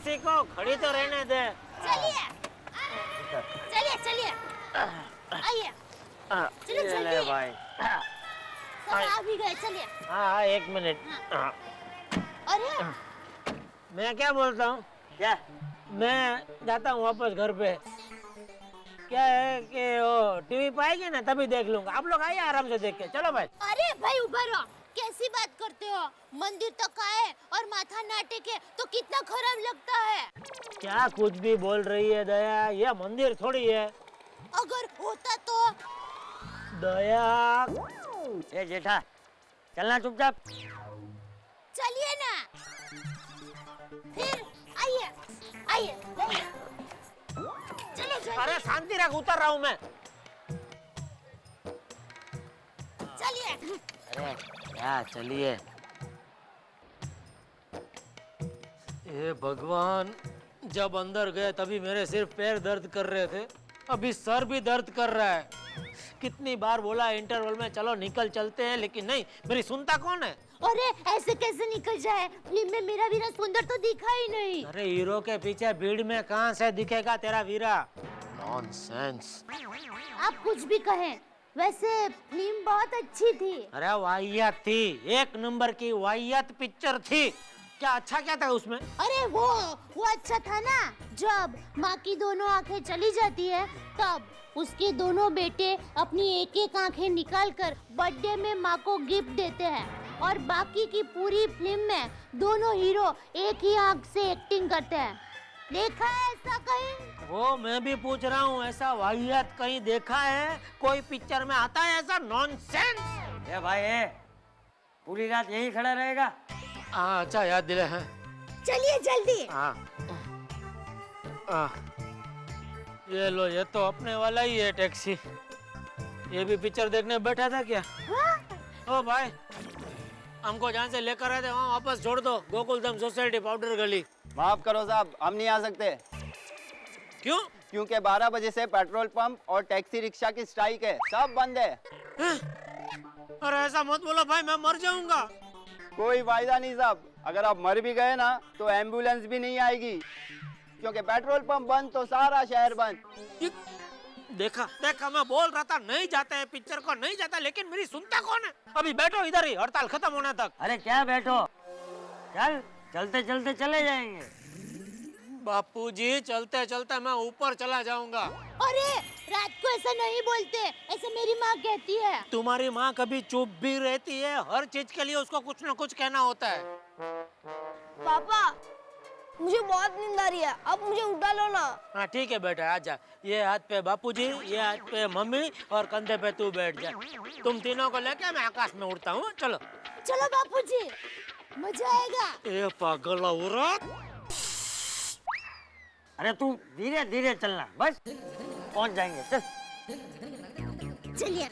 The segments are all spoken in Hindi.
टैक्सी को खड़ी तो रहने दे। चलिए चलिए चलिए, आइए, चलो ये ले जल्दी। भाई। सब आ भी गए, चलिए। हाँ, 1 मिनट। अरे मैं क्या बोलता हूँ, क्या? मैं जाता हूँ वापस घर पे। क्या है कि वो टीवी पाएगी ना तभी देख लूंगा। आप लोग आइए आराम से देख के। चलो भाई। अरे भाई उभा रहो, कैसी बात करते हो? मंदिर तक आए और माथा ना टेके तो कितना खराब लगता है। क्या कुछ भी बोल रही है दया, ये मंदिर थोड़ी है। अगर होता तो? दया, ए जेठा, चलना चुपचाप। चलिए ना, फिर आइए आइए, चलो जल्दी। अरे शांति रख, उतर रहा हूँ मैं। चलिए। अरे क्या, चलिए। हे भगवान, जब अंदर गए तभी मेरे सिर्फ पैर दर्द कर रहे थे, अभी सर भी दर्द कर रहा है। कितनी बार बोला इंटरवल में चलो निकल चलते हैं, लेकिन नहीं, मेरी सुनता कौन है। अरे ऐसे कैसे निकल जाए? फिल्म में मेरा वीरा सुंदर तो दिखा ही नहीं। अरे हीरो के पीछे भीड़ में कहाँ से दिखेगा तेरा वीरा? नॉनसेंस। आप कुछ भी कहें, वैसे फिल्म बहुत अच्छी थी। अरे वाहियात थी, 1 नंबर की वाहियात पिक्चर थी। क्या अच्छा क्या था उसमें? अरे वो अच्छा था ना, जब माँ की दोनों आंखें चली जाती है तब उसके दोनों बेटे अपनी एक एक आंखें निकाल कर बर्थडे में माँ को गिफ्ट देते हैं और बाकी की पूरी फिल्म में दोनों हीरो एक ही आंख से एक्टिंग करते हैं। देखा है ऐसा कहीं? वो मैं भी पूछ रहा हूँ, ऐसा वाहियात कहीं देखा है? कोई पिक्चर में आता है ऐसा नॉनसेंस? ए भाई, पूरी रात यहीं खड़ा रहेगा? हाँ, अच्छा याद दिला है। चलिए जल्दी। हाँ, ये लो, ये तो अपने वाला ही है टैक्सी। ये भी पिक्चर देखने बैठा था क्या? हाँ? ओ भाई, हमको जहाँ से लेकर आए थे वहाँ वापस छोड़ दो। गोकुलधाम सोसाइटी, पाउडर गली। माफ करो साहब, हम नहीं आ सकते। क्यों? क्योंकि 12 बजे से पेट्रोल पंप और टैक्सी रिक्शा की स्ट्राइक है, सब बंद है। अरे ऐसा मत बोलो भाई, मैं मर जाऊंगा। कोई वायदा नहीं साहब, अगर आप मर भी गए ना तो एम्बुलेंस भी नहीं आएगी, क्योंकि पेट्रोल पंप बंद तो सारा शहर बंद। देखा देखा, मैं बोल रहा था नहीं जाते हैं पिक्चर को, नहीं जाता, लेकिन मेरी सुनता कौन है? अभी बैठो इधर ही, हड़ताल खत्म होने तक। अरे क्या बैठो, चल, चलते चलते चले जाएंगे। बापूजी, चलते चलते मैं ऊपर चला जाऊंगा। अरे रात को ऐसा नहीं बोलते, ऐसा मेरी माँ कहती है। तुम्हारी माँ कभी चुप भी रहती है? हर चीज के लिए उसको कुछ ना कुछ कहना होता है। पापा, मुझे बहुत नींद आ रही है, अब मुझे उठा लो ना। हाँ ठीक है बेटा, आजा। ये हाथ पे बापूजी, ये हाथ पे मम्मी और कंधे पे तू बैठ जा। तुम तीनों को लेके मैं आकाश में उड़ता हूँ। चलो चलो बापूजी, मजा आएगा। ए पागल औरत। अरे तू धीरे धीरे चलना, बस पहुंच जाएंगे, चल। चलिए।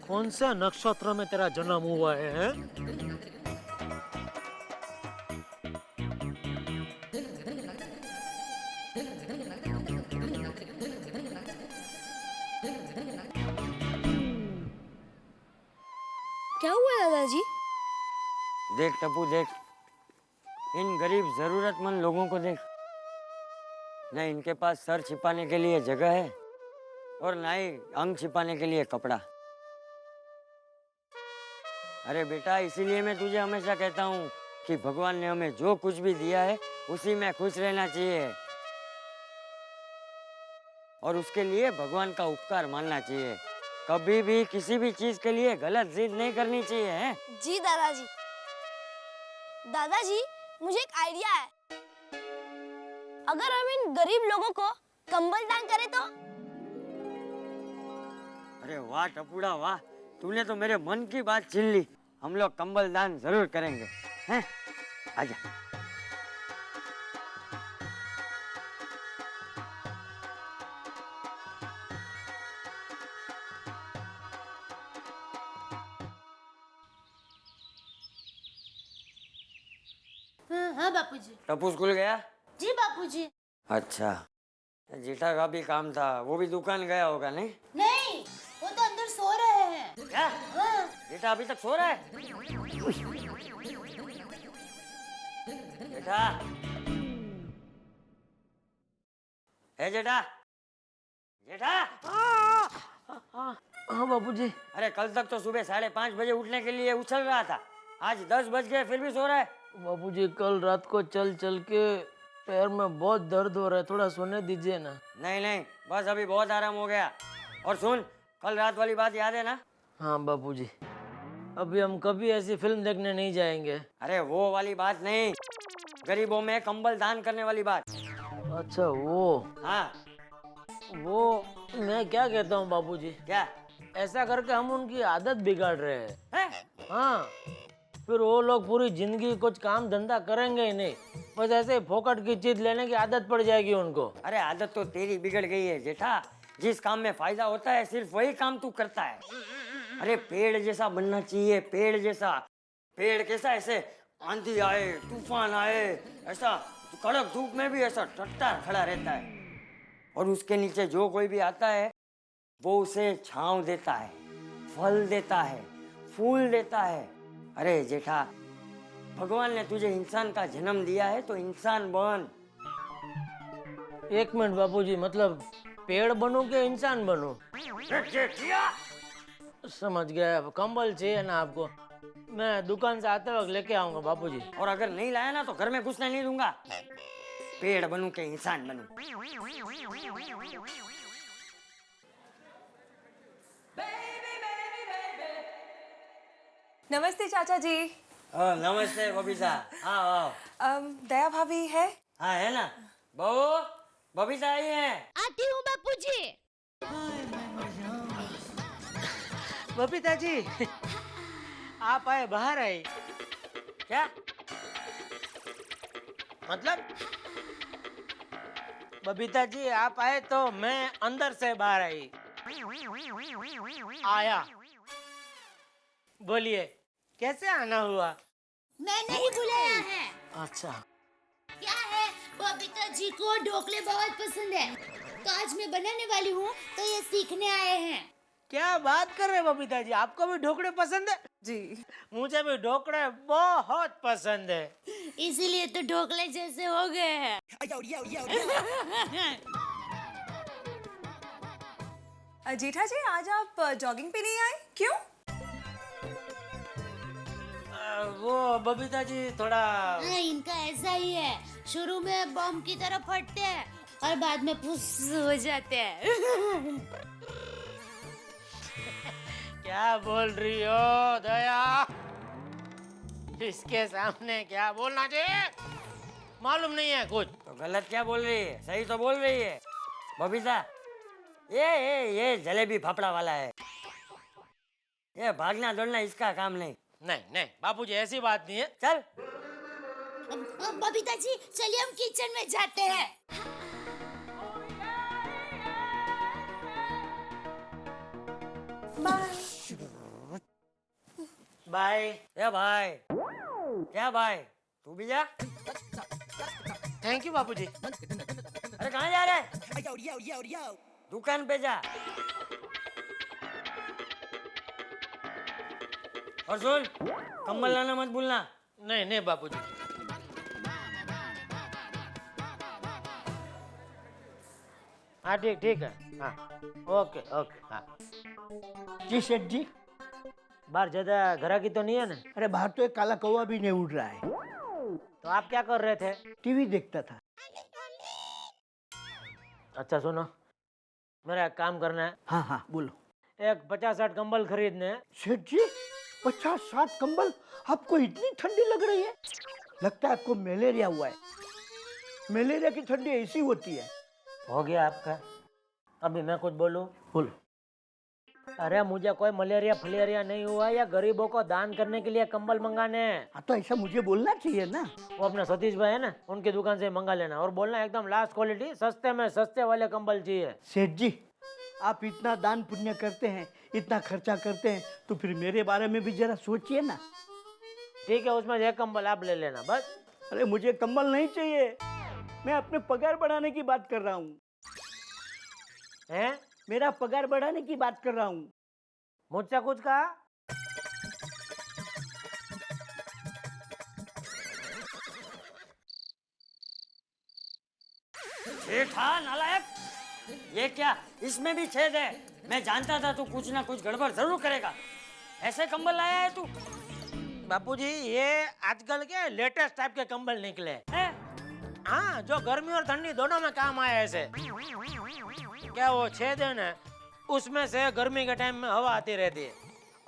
कौन सा नक्षत्र में तेरा जन्म हुआ है, हैं? क्या हुआ दादाजी? देख टप्पू, देख, इन गरीब जरूरतमंद लोगों को देख। न इनके पास सर छिपाने के लिए जगह है और ना ही अंग छिपाने के लिए कपड़ा। अरे बेटा, इसीलिए मैं तुझे हमेशा कहता हूँ कि भगवान ने हमें जो कुछ भी दिया है उसी में खुश रहना चाहिए और उसके लिए भगवान का उपकार मानना चाहिए। कभी भी किसी भी चीज के लिए गलत जिद नहीं करनी चाहिए, है? जी दादाजी। दादाजी, मुझे एक आइडिया है। अगर हम इन गरीब लोगों को कंबल दान करें तो? अरे वाह टपुड़ा वाह, तूने तो मेरे मन की बात छीन ली। हम लोग कंबल दान जरूर करेंगे, हैं? आजा। हाँ बापूजी। टप्पू स्कूल गया? जी बापूजी। अच्छा, जेठा का भी काम था, वो भी दुकान गया होगा, नहीं? नहीं, वो तो अंदर सो रहे हैं। क्या? हाँ। जेठा अभी तक सो रहा है? जेठा, है जेठा, जेठा। हाँ बापूजी। अरे कल तक तो सुबह 5:30 बजे उठने के लिए उछल रहा था, आज 10 बज गए फिर भी सो रहा है। बापूजी कल रात को चल चल के पैर में बहुत दर्द हो रहा है, थोड़ा सोने दीजिए ना। नहीं नहीं, बस अभी बहुत आराम हो गया। और सुन, कल रात वाली बात याद है ना? हाँ बापूजी, अभी हम कभी ऐसी फिल्म देखने नहीं जाएंगे। अरे वो वाली बात नहीं, गरीबों में कंबल दान करने वाली बात। अच्छा वो। हाँ। वो मैं क्या कहता हूँ बापूजी, क्या ऐसा करके हम उनकी आदत बिगाड़ रहे हैं। है? हाँ, फिर वो लोग पूरी जिंदगी कुछ काम धंधा करेंगे ही नहीं, बस ऐसे ही फोकट की चीज लेने की आदत पड़ जाएगी उनको। अरे आदत तो तेरी बिगड़ गई है जेठा, जिस काम में फायदा होता है सिर्फ वही काम तू करता है। अरे पेड़ जैसा बनना चाहिए, पेड़ जैसा। पेड़ कैसा, ऐसे आंधी आए तूफान आए ऐसा कड़क धूप में भी ऐसा टट्टा खड़ा रहता है, और उसके नीचे जो कोई भी आता है वो उसे छांव देता है, फल देता है, फूल देता है। अरे जेठा, भगवान ने तुझे इंसान का जन्म दिया है तो इंसान बन। एक मिनट बापूजी, मतलब पेड़ बनूं कि इंसान बनूं? समझ गया, कंबल चाहिए ना आपको, मैं दुकान से आते वक्त लेके आऊंगा बापूजी। और अगर नहीं लाया ना तो घर में घुसने नहीं दूंगा। पेड़ बनूं के इंसान बनूं। नमस्ते चाचा जी। नमस्ते बबीता, आओ आओ। दया भाभी है? हाँ है ना, बहू बबीता आई है। आती हूँ बापूजी। बबीता जी आप आए, बाहर आए क्या मतलब? बबीता जी आप आए तो मैं अंदर से बाहर आई। आया, बोलिए कैसे आना हुआ? मैंने ही बुलाया है। अच्छा, क्या है, बबीता जी को ढोकले बहुत पसंद है, तो आज मैं बनाने वाली हूँ, तो ये सीखने आए हैं। क्या बात कर रहे हैं बबीता जी, आपको भी ढोकले पसंद है? जी। मुझे भी ढोकले बहुत पसंद है। इसीलिए तो ढोकले जैसे हो गए हैं। जेठा जी आज आप जॉगिंग पे नहीं आए, क्यों? वो बबीता जी थोड़ा हाँ, इनका ऐसा ही है, शुरू में बम की तरह फटते हैं और बाद में फुस हो जाते हैं। क्या बोल रही हो दया? इसके सामने क्या बोलना चाहिए, मालूम नहीं है कुछ। तो गलत क्या बोल रही है, सही तो बोल रही है बबीता। ये जलेबी फाफड़ा वाला है, ये भागना दौड़ना इसका काम नहीं। नहीं नहीं बापूजी, ऐसी बात नहीं है। चल अब बबीता जी चलिए हम किचन में जाते हैं। बाय। ए भाई, क्या भाई, तू भी जा। थैंक यू बापूजी। अरे कहाँ जा रहा है? दुकान पे जा। और सुन, कंबल लाना मत भूलना। नहीं नहीं बापूजी। हाँ ठीक ठीक है, हाँ ओके ओके। हाँ जी सेठ जी। बाहर ज्यादा ग्राहकी तो नहीं है ना? अरे बाहर तो एक काला कौवा भी नहीं उड़ रहा है। तो आप क्या कर रहे थे? टीवी देखता था। अच्छा सुनो, मेरा एक काम करना है, हाँ हाँ बोलो। एक 50-60 कंबल खरीदने हैं। सेठ जी 50-60 कंबल? आपको इतनी ठंडी लग रही है? लगता है आपको मलेरिया हुआ है। मलेरिया की ठंडी ऐसी होती है। हो गया आपका? अभी मैं कुछ बोलूं? बोलो। अरे मुझे कोई मलेरिया फलेरिया नहीं हुआ, या गरीबों को दान करने के लिए कंबल मंगाने हैं। हाँ तो ऐसा मुझे बोलना चाहिए ना। वो अपने सतीश भाई है ना, उनकी दुकान से मंगा लेना, और बोलना एकदम लास्ट क्वालिटी, सस्ते में सस्ते वाले कंबल चाहिए। सेठ जी आप इतना दान पुण्य करते हैं, इतना खर्चा करते हैं, तो फिर मेरे बारे में भी जरा सोचिए ना। ठीक है, उसमें एक कंबल आप ले लेना बस। अरे मुझे कंबल नहीं चाहिए, मैं अपने पगार बढ़ाने की बात कर रहा हूँ। हैं? मेरा पगार बढ़ाने की बात कर रहा हूँ। मुझसे कुछ कहा? जेठा नालायक, ये क्या, इसमें भी छेद है। मैं जानता था तू कुछ ना कुछ गड़बड़ जरूर करेगा। ऐसे कंबल लाया है तू? बापूजी, ये आजकल के लेटेस्ट टाइप के कंबल निकले हैं। हाँ, जो गर्मी और ठंडी दोनों में काम आए ऐसे। क्या वो छेद है ना, उसमें से गर्मी के टाइम में हवा आती रहती है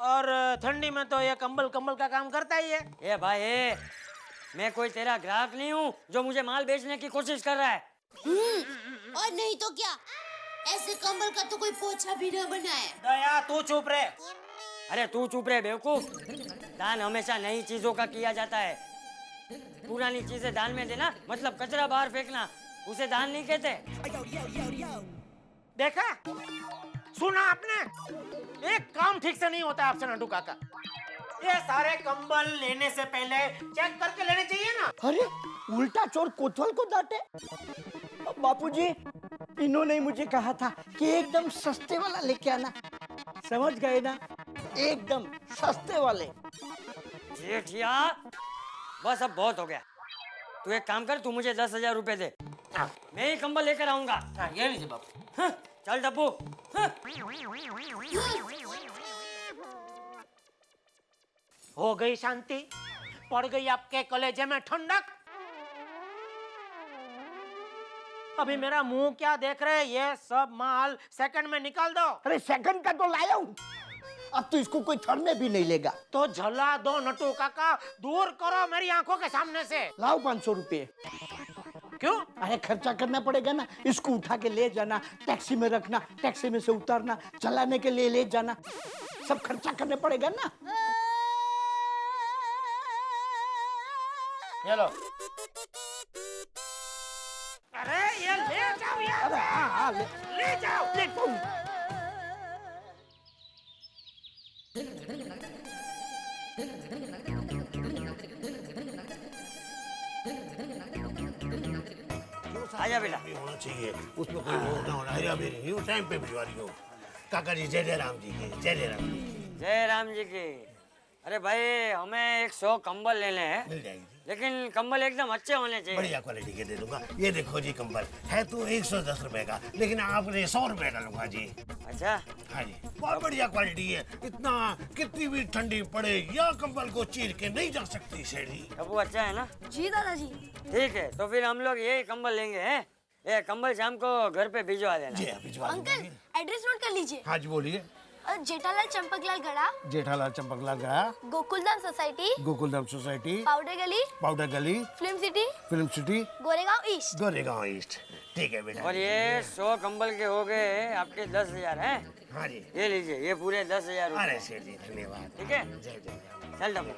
और ठंडी में तो ये कंबल का काम करता ही है। ए भाई ए, मैं कोई तेरा ग्राहक नहीं हूँ जो मुझे माल बेचने की कोशिश कर रहा है। और नहीं तो क्या, ऐसे कंबल का तो कोई पोछा भी न बनाए। दया, तू चुप रहे। अरे तू चुप रहे बेवकूफ। दान हमेशा नई चीजों का किया जाता है। पुरानी चीजें दान में देना मतलब कचरा बाहर फेंकना, उसे दान नहीं कहते। देखा, सुना आपने? एक काम ठीक से नहीं होता आपसे नटू काका। ये सारे कंबल लेने से पहले चेक करके लेने चाहिए ना। अरे उल्टा चोर कोतवाल को डांटे। बापूजी, इन्होंने मुझे कहा था कि एकदम सस्ते वाला लेके आना। समझ गए ना, एकदम सस्ते वाले। जेठिया, बस अब बहुत हो गया। तू एक काम कर, तू मुझे 10,000 रुपए दे, मैं ही कंबल लेकर आऊंगा। हाँ, ये लीजिए बापू। हाँ, चल डब्बू। हाँ। हो गई शांति, पड़ गई आपके कलेजे में ठंडक। अभी मेरा मुंह क्या देख रहे हैं? ये सब माल सेकंड में निकाल दो। अरे सेकंड का तो लाया हूँ, अब तो इसको कोई थड़ने भी नहीं लेगा। तो झला दो नटू काका, दूर करो मेरी आंखों के सामने से। लाओ 500 रुपए। क्यों? अरे खर्चा करना पड़ेगा ना, इसको उठा के ले जाना, टैक्सी में रखना, टैक्सी में से उतारना, चलाने के लिए ले जाना, सब खर्चा करने पड़ेगा ना। ये लो। अरे ये ले जाओ यार। अरे हाँ, ले जाओ। ले तुम। आजा बेटा। भी होना चाहिए, उसमें कोई वो ना होना। हेरा फेरी नहीं, वो टाइम पे भिजवा रही हो। काका जी जय जय राम जी की, जय जय राम जी। जय राम जी की। अरे भाई, हमें 100 कंबल लेने हैं, मिल जाएगी, लेकिन कंबल एकदम अच्छे होने चाहिए। बढ़िया क्वालिटी के दे दूंगा। ये देखो जी, कंबल है तो 110 रुपए का, लेकिन आपने 100 रुपए का लूंगा जी। अच्छा, हाँ जी, बहुत बढ़िया क्वालिटी है। इतना कितनी भी ठंडी पड़े या कंबल को चीर के नहीं जा सकती शेरी। डब्बू अच्छा है ना? जी दादाजी। ठीक है, तो फिर हम लोग यही कंबल लेंगे हैं। ये कंबल शाम को घर पे भिजवा देना। जी हाँ, भिजवा दूंगा अंकल, जी। एड्रेस नोट कर लीजिए। हाँ जी बोलिए। जेठालाल चंपकलाल गड़ा, जेठालाल चंपकलाल गया, Gokuldham society, Gokuldham society, powder Gali, film city, Goregaon east. Goregaon east. ठीक है बेटा। और ये 100 कंबल के हो गए आपके 10,000 हैं। हाँ जी। ये लीजिए, ये पूरे 10,000 अरे रुपए। शेर जी धन्यवाद। ठीक है, जय जय जय। चल डब्बू।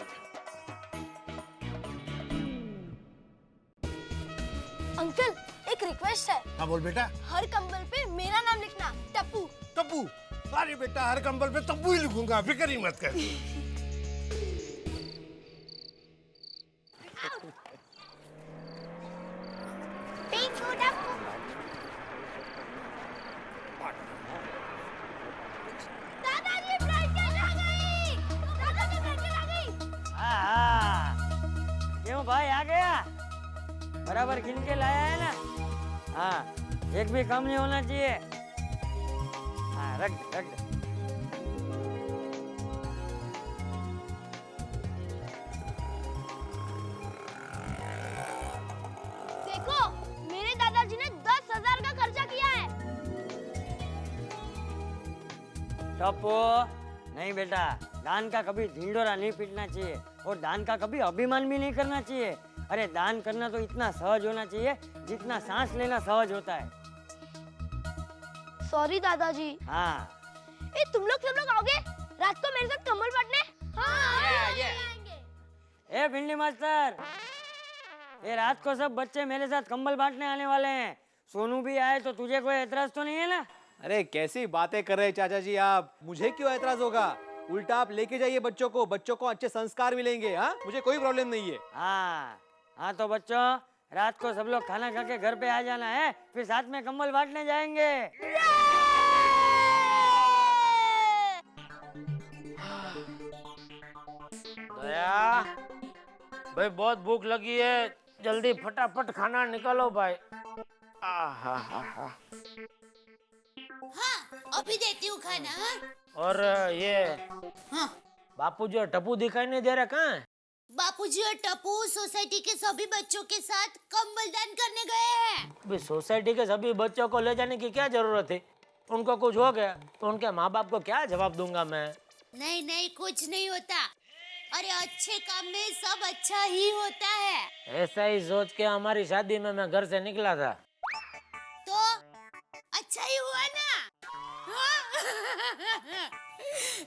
अंकल, एक रिक्वेस्ट है, हाँ बोल बेटा। हर कंबल पे मेरा नाम लिखना, टप्पू। तब्बू। अरे बेटा, हर कंबल पे तब्बू ही लिखूंगा, फिक्र ही मत कर। दादाजी ब्लैंकेट आ गई। दादाजी ब्लैंकेट आ गई। हाँ, क्यों भाई आ गया? बराबर गिन के लाया है ना? हाँ, एक भी कम नहीं होना चाहिए। हाँ, रख दे, रख दे। देखो, मेरे दादाजी ने 10,000 का खर्चा किया है। टप्पू, नहीं बेटा, दान का कभी ढिंडोरा नहीं पीटना चाहिए और दान का कभी अभिमान भी नहीं करना चाहिए। अरे दान करना तो इतना सहज होना चाहिए जितना सांस लेना सहज होता है। सॉरी दादाजी। हाँ, ए, तुम लोग सब लोग आओगे रात को मेरे साथ कंबल बांटने? हाँ, ए भिंडी मास्टर, ये रात को सब बच्चे मेरे साथ कंबल बांटने आने वाले हैं। सोनू भी आए तो तुझे कोई एतराज तो नहीं है ना? अरे कैसी बातें कर रहे हैं चाचा जी आप, मुझे क्यों एतराज होगा? उल्टा आप लेके जाइए बच्चों को अच्छे संस्कार मिलेंगे। हाँ, मुझे कोई प्रॉब्लम नहीं है। हाँ हाँ, तो बच्चों, रात को सब लोग खाना खा के घर पे आ जाना है, फिर साथ में कंबल बांटने जाएंगे। दया, भाई बहुत भूख लगी है, जल्दी फटाफट खाना निकालो भाई। हाँ अभी देती हूँ खाना। हाँ? और ये हाँ बापूजी और टप्पू दिखाई नहीं दे रहा, कहाँ है? बापूजी और टप्पू सोसाइटी के सभी बच्चों के साथ कंबल दान करने गए हैं। अभी सोसाइटी के सभी बच्चों को ले जाने की क्या जरूरत है? उनको कुछ हो गया तो उनके माँ बाप को क्या जवाब दूंगा मैं? नहीं नहीं कुछ नहीं होता। अरे अच्छे काम में सब अच्छा ही होता है। ऐसा ही सोच के हमारी शादी में मैं घर से निकला था। तो अच्छा ही हुआ ना। हाँ?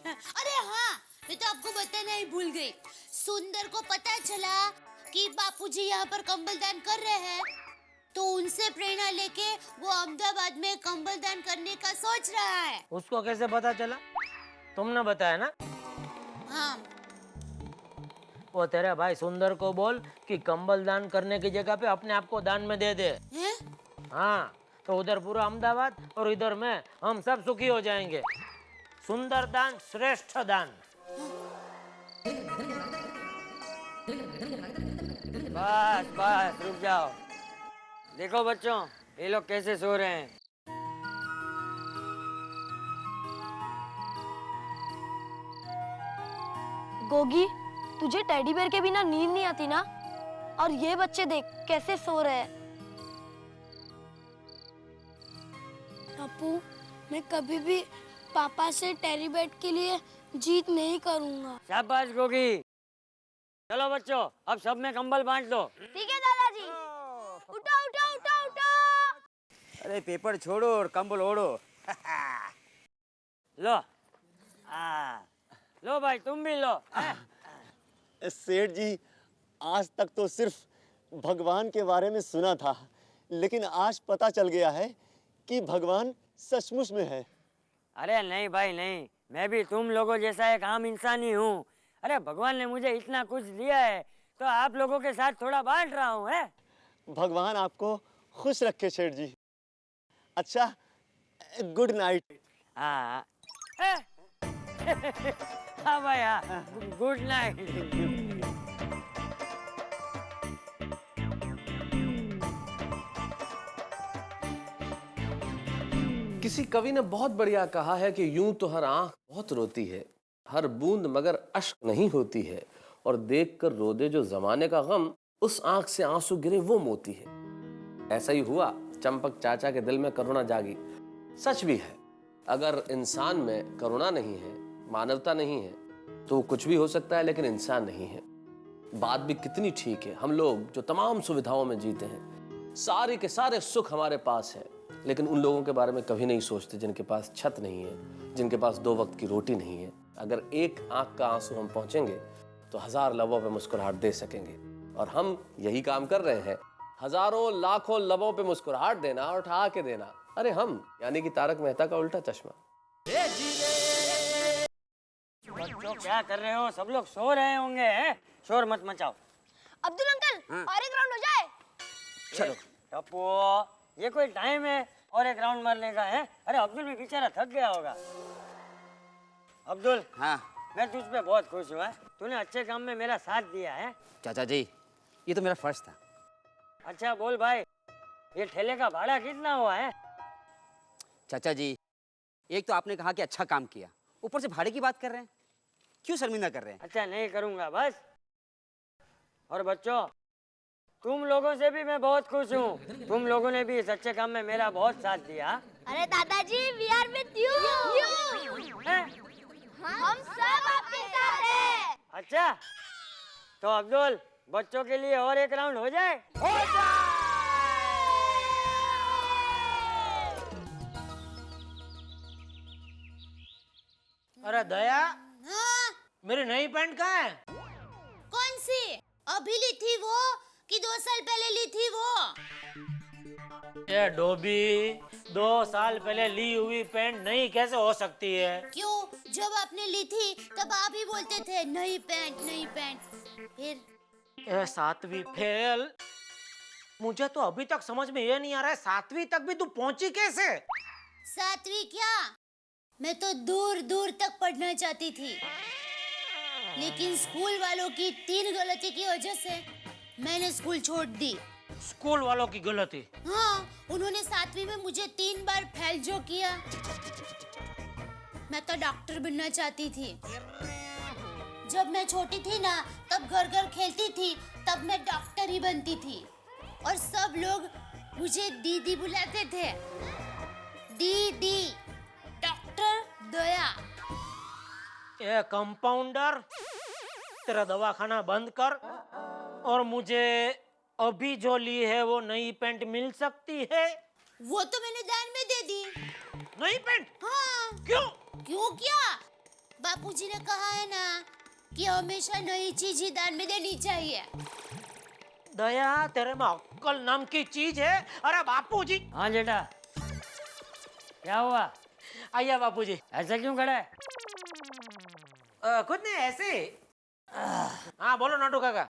अरे हाँ मैं तो आपको बताना ही भूल गई। सुंदर को पता चला कि बापूजी यहाँ पर कंबल दान कर रहे हैं, तो उनसे प्रेरणा लेके वो अहमदाबाद में कंबल दान करने का सोच रहा है। उसको कैसे पता चला? तुमने बताया ना? हाँ वो तेरे भाई सुंदर को बोल कि कंबल दान करने की जगह पे अपने आप को दान में दे दे। हैं? हाँ तो उधर पूरा अहमदाबाद और इधर मैं, हम सब सुखी हो जाएंगे। सुंदर दान श्रेष्ठ दान। बस बस रुक जाओ। देखो बच्चों, ये लोग कैसे सो रहे हैं। गोगी, तुझे टेडी बेयर के बिना नींद नहीं आती ना? और ये बच्चे देख कैसे सो रहे हैं। अपू, मैं कभी भी पापा से टेडी बेयर के लिए जीत नहीं करूंगा। शाबाश गोगी। चलो बच्चों, अब सब में कंबल बांट दो। ठीक है दादाजी। उठो उठो उठो उठो। अरे पेपर छोड़ो और कंबल ओढ़ो। लो लो भाई तुम भी लो। सेठ जी, आज तक तो सिर्फ भगवान के बारे में सुना था, लेकिन आज पता चल गया है कि भगवान सचमुच में है। अरे नहीं भाई नहीं, मैं भी तुम लोगों जैसा एक आम इंसान ही हूँ। अरे भगवान ने मुझे इतना कुछ दिया है तो आप लोगों के साथ थोड़ा बांट रहा हूँ। है भगवान आपको खुश रखे सेठ जी। अच्छा, गुड नाइट। हाँ हाँ भाई हाँ, गुड नाइट। किसी कवि ने बहुत बढ़िया कहा है कि यूं तो हर आंख बहुत रोती है, हर बूंद मगर अश्क नहीं होती है, और देखकर रो दे जो जमाने का गम, उस आंख से आंसू गिरे वो मोती है। ऐसा ही हुआ, चंपक चाचा के दिल में करुणा जागी। सच भी है, अगर इंसान में करुणा नहीं है, मानवता नहीं है, तो कुछ भी हो सकता है लेकिन इंसान नहीं है। बात भी कितनी ठीक है, हम लोग जो तमाम सुविधाओं में जीते हैं, सारे के सारे सुख हमारे पास है, लेकिन उन लोगों के बारे में कभी नहीं सोचते जिनके पास छत नहीं है, जिनके पास 2 वक्त की रोटी नहीं है। अगर एक आंख का आंसू हम पहुंचेंगे तो 1000 लबों पे मुस्कुराहट दे सकेंगे, और हम यही काम कर रहे हैं। हजारों लाखों लबों पे मुस्कुराहट देना और उठा के देना। अरे हम यानी कि तारक मेहता का उल्टा चश्मा। बच्चों क्या कर रहे हो? सब लोग सो रहे होंगे। हैं? शोर मत मचाओ। अब्दुल अंकल, और एक राउंड हो जाए। चलो टप्पू, ये कोई टाइम है और एक राउंड मारने का? है अरे अब्दुल भी बेचारा थक गया होगा। अब्दुल, हाँ मैं तुझ पे बहुत खुश हुआ। तूने अच्छे काम में मेरा साथ दिया है। चाचा जी, ये तो मेरा फर्ज था। अच्छा बोल भाई, ये ठेले का भाड़ा कितना हुआ है? चाचा जी, एक तो आपने कहा कि अच्छा काम किया, ऊपर से भाड़े की बात कर रहे हैं। क्यों शर्मिंदा कर रहे हैं? अच्छा नहीं करूंगा बस। और बच्चों, तुम लोगों से भी मैं बहुत खुश हूँ। तुम लोगों ने भी इस अच्छे काम में मेरा बहुत साथ दिया। अरे दादाजी, वी आर विद यू। हम सब आपके साथ हैं। अच्छा तो अब्दुल, बच्चों के लिए और एक राउंड हो जाए? अरे दया, हाँ? मेरी नई पैंट कहाँ है? कौन सी? अभी ली थी वो कि 2 साल पहले ली थी वो? ये डोबी, 2 साल पहले ली हुई पैंट नई कैसे हो सकती है? क्यों? जब आपने ली थी तब आप ही बोलते थे नई पैंट नई पैंट। फिर ए 7वीं फेल। मुझे तो अभी तक समझ में ये नहीं आ रहा है, 7वीं तक भी तू पहुंची कैसे? 7वीं क्या, मैं तो दूर दूर तक पढ़ना चाहती थी, लेकिन स्कूल वालों की 3 गलती की वजह से मैंने स्कूल छोड़ दी। स्कूल वालों की गलती। हाँ, उन्होंने 7वीं में मुझे 3 बार फेल जो किया। मैं तो डॉक्टर बनना चाहती थी। जब मैं छोटी थी ना, तब घर घर खेलती थी, तब मैं डॉक्टर ही बनती थी। और सब लोग मुझे दीदी बुलाते थे। दीदी, डॉक्टर दया। ए कंपाउंडर, तेरा दवाखाना बंद कर और मुझे अभी जो ली है वो नई पैंट मिल सकती है? वो तो मैंने दान में दे दी। नई पैंट? हाँ। क्यों? क्यों क्या? बापूजी ने कहा है ना कि हमेशा नई चीज ही दान में देनी चाहिए। दया, तेरे में अक्कल नाम की चीज है? अरे बापूजी। हाँ जेठा, क्या हुआ? आइए बापूजी। ऐसा क्यों खड़ा है? कुछ नहीं, ऐसे ही। हाँ बोलो नाटू काका।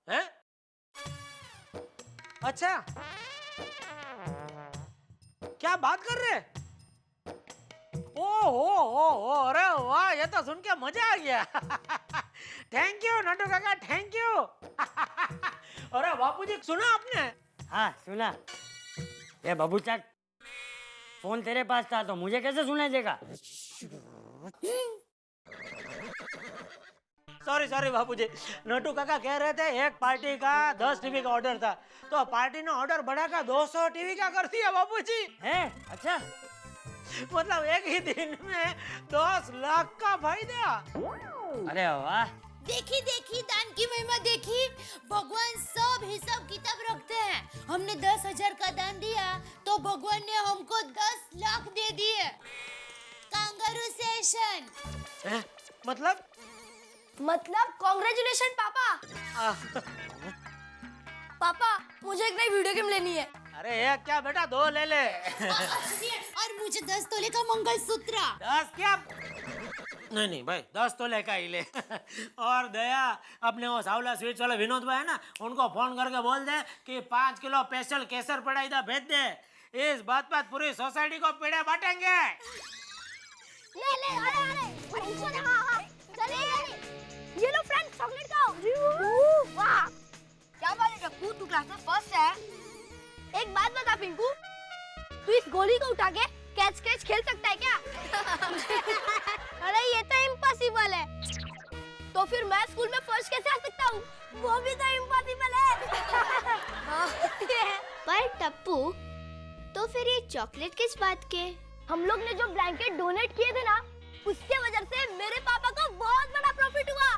हैं? अच्छा, क्या बात कर रहे? ओ, अरे वाह, ये तो सुन के मजा आ गया। थैंक यू नाटू काका, थैंक यू। अरे बापूजी, सुना आपने? हाँ सुना। ये बाबू चाट, फोन तेरे पास था तो मुझे कैसे सुनाई देगा? सॉरी बापूजी, नटू काका कह रहे थे एक पार्टी का 10 टीवी का ऑर्डर था, तो पार्टी ने ऑर्डर बढ़ाकर 200 टीवी का कर दिया बापूजी। है? अच्छा, मतलब एक ही दिन में 10 लाख का फायदा। अरे वाह। देखी देखी दान की महिमा देखी। भगवान सब हिसाब किताब रखते हैं। हमने 10,000 का दान दिया तो भगवान ने हमको 10 लाख दे दिए। Kangaroo session. मतलब कांग्रेचुलेशन पापा। पापा, मुझे एक नई वीडियो गेम लेनी है। अरे एक क्या बेटा, 2 ले ले। और मुझे 10 तोले का मंगलसूत्र। 10 क्या? नहीं भाई, 10 तोले का ही ले। और दया, अपने वो सावला स्वीट्स वाले विनोद भाई है ना, उनको फोन करके बोल दे कि 5 किलो स्पेशल केसर पेड़ा इधर भेज दे। इस बात पर पूरी सोसाइटी को पेड़े बांटेंगे। ले अरे इसको देखो, चलिए ये लो फ्रेंड, चॉकलेट खाओ। वाह, क्या बात है टप्पू, तू क्लास में फर्स्ट है। एक बात बता पिंकू, तू इस गोली को उठा के कैच कैच खेल सकता है क्या? अरे ये तो इम्पॉसिबल है। तो फिर मैं स्कूल में फर्स्ट कैसे आ सकता हूँ? वो भी तो इम्पॉसिबल है। पर टप्पू, तो फिर ये चॉकलेट किस बात के? हम लोग ने जो ब्लैंकेट डोनेट किए थे ना, उसके वजह से मेरे पापा को बहुत बड़ा प्रॉफिट हुआ।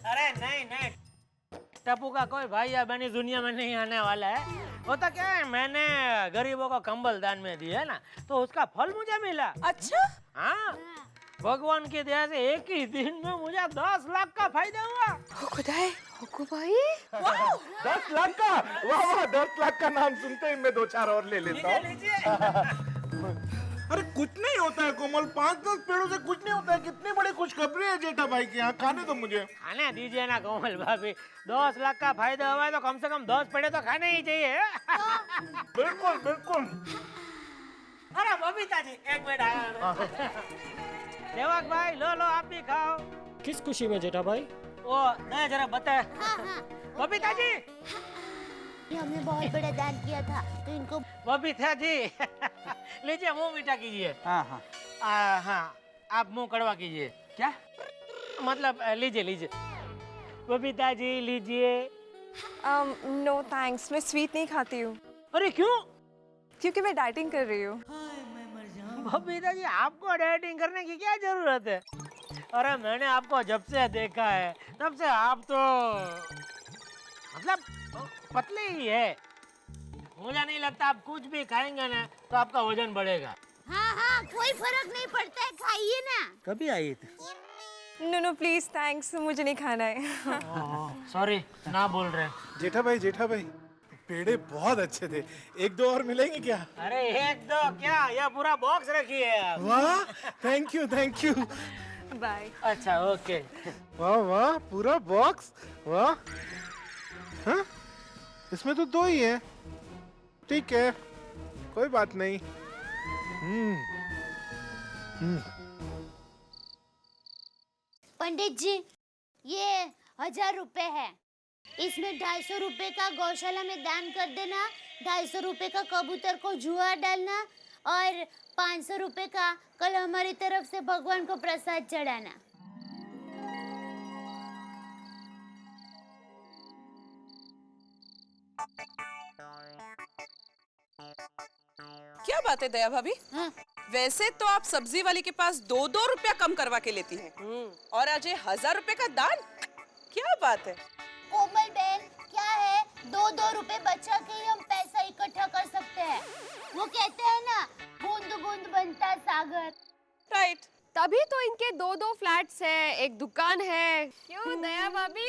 अरे नहीं, टप्पू का कोई भाई या बहन इस दुनिया में नहीं आने वाला है। होता क्या है, मैंने गरीबों को कंबल दान में दिया है ना, तो उसका फल मुझे मिला। अच्छा? हाँ, भगवान की दया से एक ही दिन में मुझे 10 लाख का फायदा हुआ। खुदाई, हुक्कू भाई। 10 लाख का? वाह, 10 लाख का नाम सुनते ही मैं 2-4 और ले लेता हूँ। लीजिए। अरे कुछ नहीं होता है कोमल, 5-10 पेड़ों से कुछ नहीं होता है। कितनी बड़ी खुशखबरी है जेठा भाई के यहाँ, खाने दो मुझे। खाने दीजिए ना कोमल भाभी, 10 लाख का फायदा हुआ है तो कम से कम 10 पेड़े तो खाने ही चाहिए। बिल्कुल बिल्कुल। अरे बबीता जी, एक मिनट आया। सेवक भाई, लो आप भी खाओ। किस खुशी में जेठा भाई? वो नहीं, जरा बताए। बबीता जी, ये हमने बहुत बड़ा दान किया था, तो इनको। बबीता जी, लीजिए मुंह मीठा कीजिए। हाँ, हाँ, आप मुंह कड़वा कीजिए। क्या मतलब लीजिए। बबीता जी लीजिए। नो थैंक्स, मैं स्वीट नहीं खाती हूँ। अरे क्यों? क्योंकि मैं डाइटिंग कर रही हूँ। बबीता जी, आपको डाइटिंग करने की क्या जरूरत है? अरे मैंने आपको जब से देखा है तब से आप तो मतलब पतले ही है। मुझे नहीं लगता आप कुछ भी खाएंगे ना तो आपका वजन बढ़ेगा। हाँ, कोई फर्क नहीं पड़ता है, खाइए ना। कभी आई थी? नो प्लीज थैंक्स, मुझे नहीं खाना है। सॉरी, ना बोल रहे। जेठा भाई, पेड़े बहुत अच्छे थे। 1-2 और मिलेंगे क्या? अरे 1-2 क्या, ये पूरा बॉक्स रखी है आप। वाह, थैंक यू। बाय। अच्छा, ओके। वाह, पूरा बॉक्स, वाह। हाँ? इसमें तो 2 ही है। ठीक है, कोई बात नहीं। पंडित जी, ये 1000 रुपए है। इसमें 250 रुपए का गौशाला में दान कर देना, 250 रुपए का कबूतर को जुआ डालना और 500 रुपए का कल हमारी तरफ से भगवान को प्रसाद चढ़ाना। क्या बात है दया भाभी? हाँ? वैसे तो आप सब्जी वाली के पास 2-2 रुपया कम करवा के लेती हैं और आज ये 1000 रुपए का दान, क्या बात है? कोमल बहन, क्या है 2-2 रुपए बचा के ही हम पैसा इकट्ठा कर सकते हैं। वो कहते हैं ना, बूंद बूंद बनता सागर। राइट। तभी तो इनके 2-2 फ्लैट्स है, एक दुकान है। क्यों दया भाभी?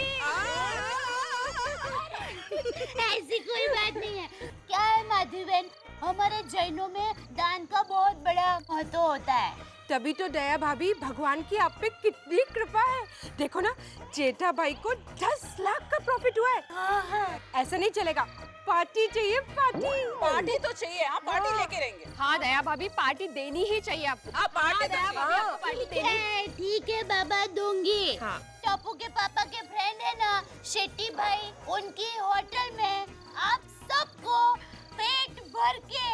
ऐसी कोई बात नहीं है। क्या है माधवी बहन, हमारे जैनों में दान का बहुत बड़ा महत्व होता है। तभी तो दया भाभी, भगवान की आप पे कितनी कृपा है। देखो ना, जेठा भाई को 10 लाख का प्रॉफिट हुआ है। हाँ। ऐसा नहीं चलेगा, पार्टी चाहिए, पार्टी। पार्टी तो चाहिए, आप पार्टी लेके रहेंगे। हाँ दया भाभी, पार्टी देनी ही चाहिए आपको। हाँ, पार्टी दया भाभी, आपको पार्टी देनी। ठीक है बाबा, दूंगी। हाँ। टप्पू के पापा के फ्रेंड है ना शेट्टी भाई, उनकी होटल में आप सबको पेट भर के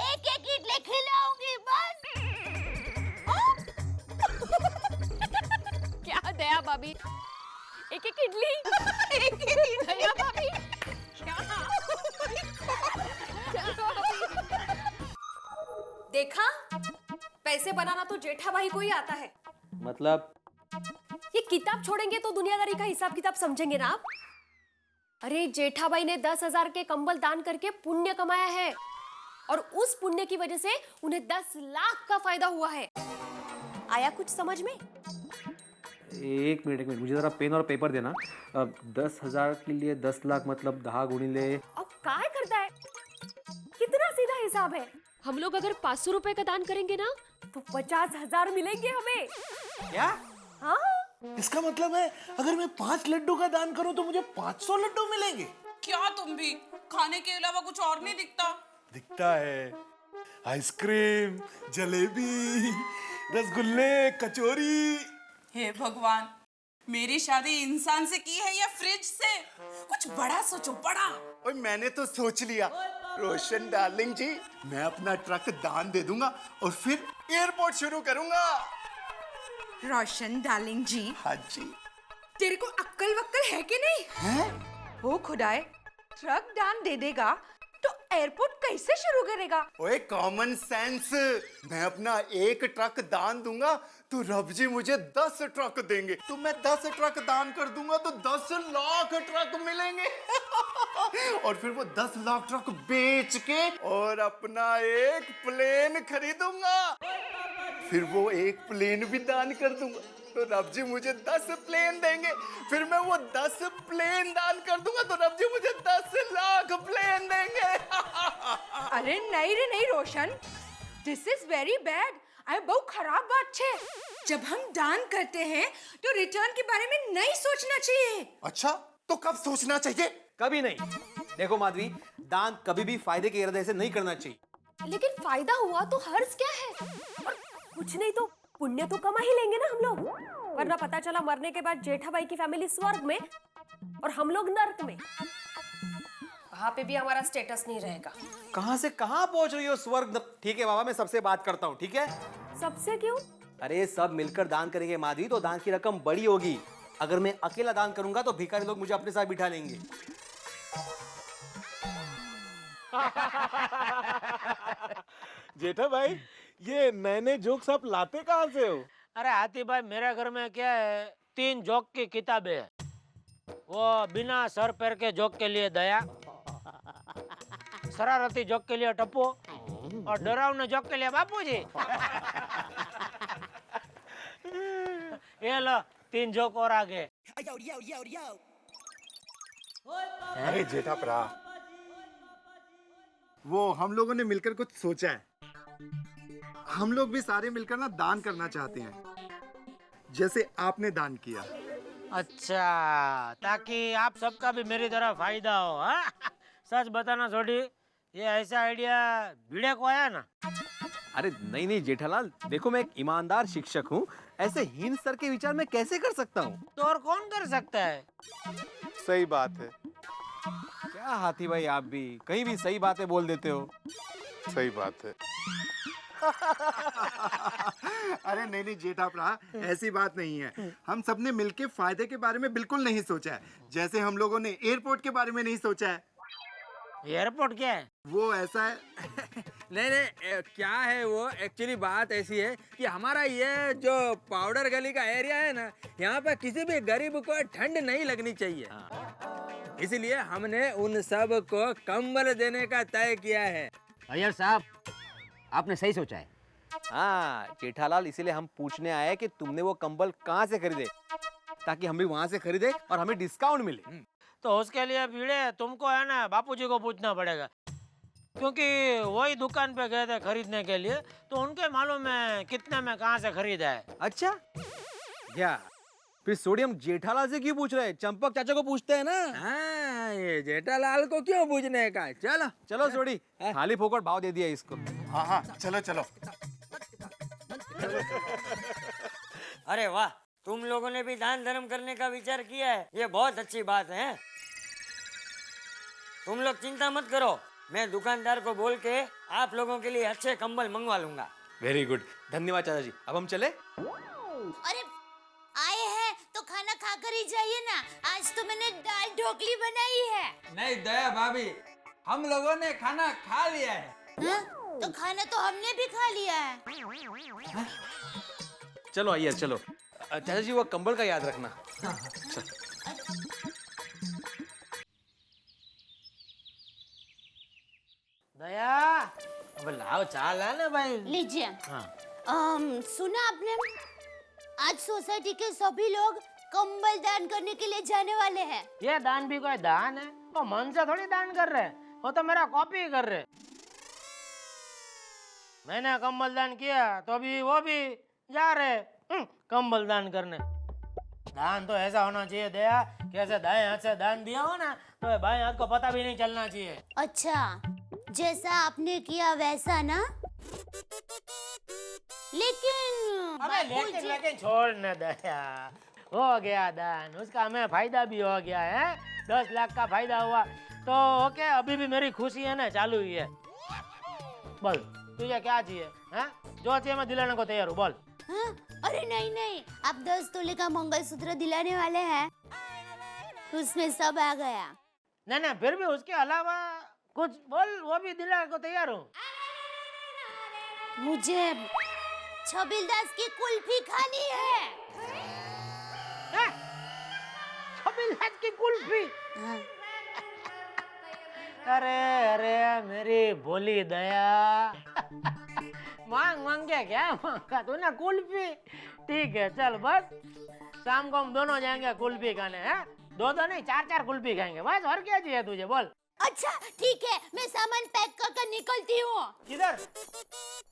एक इडली खिलाऊंगी बस। क्या दया भाभी, एक इडली? एक दया भाभी, देखा, पैसे बनाना तो जेठा भाई को ही आता है। मतलब ये किताब छोड़ेंगे तो दुनियादारी का हिसाब किताब समझेंगे ना आप? अरे जेठा भाई ने 10,000 के कंबल दान करके पुण्य कमाया है और उस पुण्य की वजह से उन्हें 10 लाख का फायदा हुआ है। आया कुछ समझ में? एक मिनट, मुझे जरा पेन और पेपर देना। 10,000 के लिए 10 लाख मतलब 10 गुणिले। अब काय करता है? कितना सीधा हिसाब है। हम लोग अगर 500 रुपए का दान करेंगे ना तो 50,000 मिलेंगे हमें। क्या? हाँ, इसका मतलब है अगर मैं 5 लड्डू का दान करूं तो मुझे 500 लड्डू मिलेंगे। क्या तुम भी? खाने के अलावा कुछ और नहीं दिखता? दिखता है, आइसक्रीम, जलेबी, रसगुल्ले, कचौरी। हे भगवान, मेरी शादी इंसान से की है या फ्रिज से? कुछ बड़ा सोचो, बड़ा। और मैंने तो सोच लिया रोशन डार्लिंग जी, मैं अपना ट्रक दान दे दूंगा और फिर एयरपोर्ट शुरू करूंगा। रोशन डार्लिंग जी, हाँ जी। तेरे को अक्ल वक्कल है कि नहीं? हैं? हो खुदाए, ट्रक दान दे देगा तो एयरपोर्ट कैसे शुरू करेगा? ओए कॉमन सेंस, मैं अपना एक ट्रक दान दूंगा तो रब जी मुझे 10 ट्रक देंगे, तो मैं 10 ट्रक दान कर दूंगा तो 10 लाख ट्रक मिलेंगे। और फिर वो 10 लाख ट्रक बेच के और अपना एक प्लेन खरीदूंगा, फिर वो एक प्लेन भी दान कर दूंगा तो रब जी मुझे 10 प्लेन देंगे, फिर मैं वो 10 प्लेन दान कर दूंगा तो रब जी मुझे 10 लाख प्लेन देंगे। अरे नहीं रे नहीं रोशन, दिस इज वेरी बैड। अरे बहुत खराब बात है। जब हम दान करते हैं तो रिटर्न के बारे में नहीं सोचना चाहिए। अच्छा, तो कब सोचना चाहिए? कभी नहीं। देखो माधवी, दान कभी भी फायदे के इरादे से नहीं करना चाहिए। लेकिन फायदा हुआ तो हर्ज क्या है? कुछ नहीं तो पुण्य तो कमा ही लेंगे ना हम लोग, वरना पता चला मरने के बाद जेठा भाई की फैमिली स्वर्ग में और हम लोग नर्क में। वहां पे भी हमारा स्टेटस नहीं रहेगा। कहां से कहां पहुंच रही हो स्वर्ग? ठीक है बाबा, मैं सबसे बात करता हूँ, ठीक है? सबसे क्यों? अरे सब मिलकर दान करेंगे माधवी तो दान की रकम बड़ी होगी। अगर मैं अकेला दान करूंगा तो भिखारी लोग मुझे अपने साथ बिठा लेंगे। जेठा भाई, ये नए नए जोक्स आप लाते कहाँ से हो? अरे हाथी भाई, मेरे घर में क्या है, 3 जोक की किताबें है। वो बिना सर पैर के जोक के लिए दया, शरारती जोक के लिए टप्पू और डरावने जोक के लिए बापूजी। ये लो 3 जोक और आगे। अरे जेठा भरा, वो हम लोगों ने मिलकर कुछ सोचा है। हम लोग भी सारे मिलकर ना दान करना चाहते हैं, जैसे आपने दान किया। अच्छा, ताकि आप सबका भी मेरी तरह फायदा हो। हाँ? सच बताना छोड़ी, ये ऐसा आइडिया भिड़े को आया ना? अरे नहीं नहीं जेठालाल, देखो मैं एक ईमानदार शिक्षक हूँ, ऐसे हीन स्तर के विचार मैं कैसे कर सकता हूँ? तो और कौन कर सकता है? सही बात है। क्या हाथी भाई, आप भी कहीं भी सही बातें बोल देते हो। सही बात है। अरे नहीं नहीं जेठा भरा, ऐसी बात नहीं है। हम सबने मिलके फायदे के बारे में बिल्कुल नहीं सोचा है, जैसे हम लोगों ने एयरपोर्ट के बारे में नहीं सोचा है। एयरपोर्ट क्या है? वो ऐसा है नहीं नहीं क्या है वो, एक्चुअली बात ऐसी है कि हमारा ये जो पाउडर गली का एरिया है ना, यहाँ पे किसी भी गरीब को ठंड नहीं लगनी चाहिए, इसलिए हमने उन सब को कंबल देने का तय किया है। अय्यर साहब, आपने सही सोचा है। हाँ जेठालाल, इसीलिए हम पूछने आए कि तुमने वो कंबल कहाँ से खरीदे, ताकि हम भी वहाँ से खरीदे और हमें डिस्काउंट मिले। तो उसके लिए भीड़े तुमको है ना बापूजी को पूछना पड़ेगा, क्योंकि वही दुकान पे गए थे खरीदने के लिए, तो उनके मालूम है कितने में कहाँ से खरीदा है। अच्छा क्या? फिर सोडियम जेठालाल से क्यों पूछ रहे हैं? चंपक चाचा को पूछते हैं ना। हाँ, ये जेठालाल को क्यों पूछने का? चलो चलो सोडी, खाली फोकट भाव दे दिया इसको। हाँ हाँ चलो चलो। अरे वाह, तुम लोगों ने भी दान धर्म करने का विचार किया है, ये बहुत अच्छी बात है। तुम लोग चिंता मत करो, मैं दुकानदार को बोल के आप लोगों के लिए अच्छे कंबल मंगवा लूंगा। वेरी गुड, धन्यवाद चाचा जी। अब हम चले? अरे आए हैं तो खाना खाकर ही जाइए ना, आज तो मैंने दाल ढोकली बनाई है। नहीं दया भाभी, हम लोगों ने खाना खा लिया है। हाँ? तो खाना तो हमने भी खा लिया है। चलो अय्यर चलो। चाचा जी वो कंबल का याद रखना। चल। दया, अब लाओ चाल है ना भाई। लीजिए। हाँ। सुना आपने, आज सोसाइटी के सभी लोग कंबल दान करने के लिए जाने वाले हैं। ये दान भी कोई दान है? वो मन से थोड़ी दान कर रहे, वो तो मेरा कॉपी कर रहे। मैंने कंबल दान किया तो अभी वो भी जा रहे कंबल दान करने। दान तो ऐसा होना चाहिए दया, कैसे दाएं हाथ से दान दिया हो ना, तो बाएं हाथ को पता भी नहीं चलना चाहिए। अच्छा, जैसा आपने किया वैसा ना। लेकिन लेकिन छोड़ न दया, हो गया दान, उसका हमें फायदा भी हो गया है। 10 लाख का फायदा हुआ तो ओके, अभी भी मेरी खुशी है ना चालू ही है। बोल तुझे क्या चाहिए? हाँ? जो चाहिए मैं दिलाने को तैयार हूँ, बोल। हाँ? अरे नहीं नहीं, आप 10 तोले का मंगलसूत्र दिलाने वाले हैं, उसमें सब आ गया। नहीं नहीं, फिर भी उसके अलावा कुछ बोल, वो भी दिलाने को तैयार हूँ। मुझे छबिलदास की कुल्फी खानी है। छबिलदास की कुल्फी? हाँ। अरे अरे मेरी भोली दया, मांग मांगे क्या मांगा तूने? कुल्फी? ठीक है चल, बस शाम को हम दोनों जाएंगे कुल्फी खाने। हैं? दो नहीं 4-4 कुल्फी खाएंगे बस, और क्या चाहिए तुझे बोल। अच्छा ठीक है, मैं सामान पैक कर निकलती हूँ। किधर?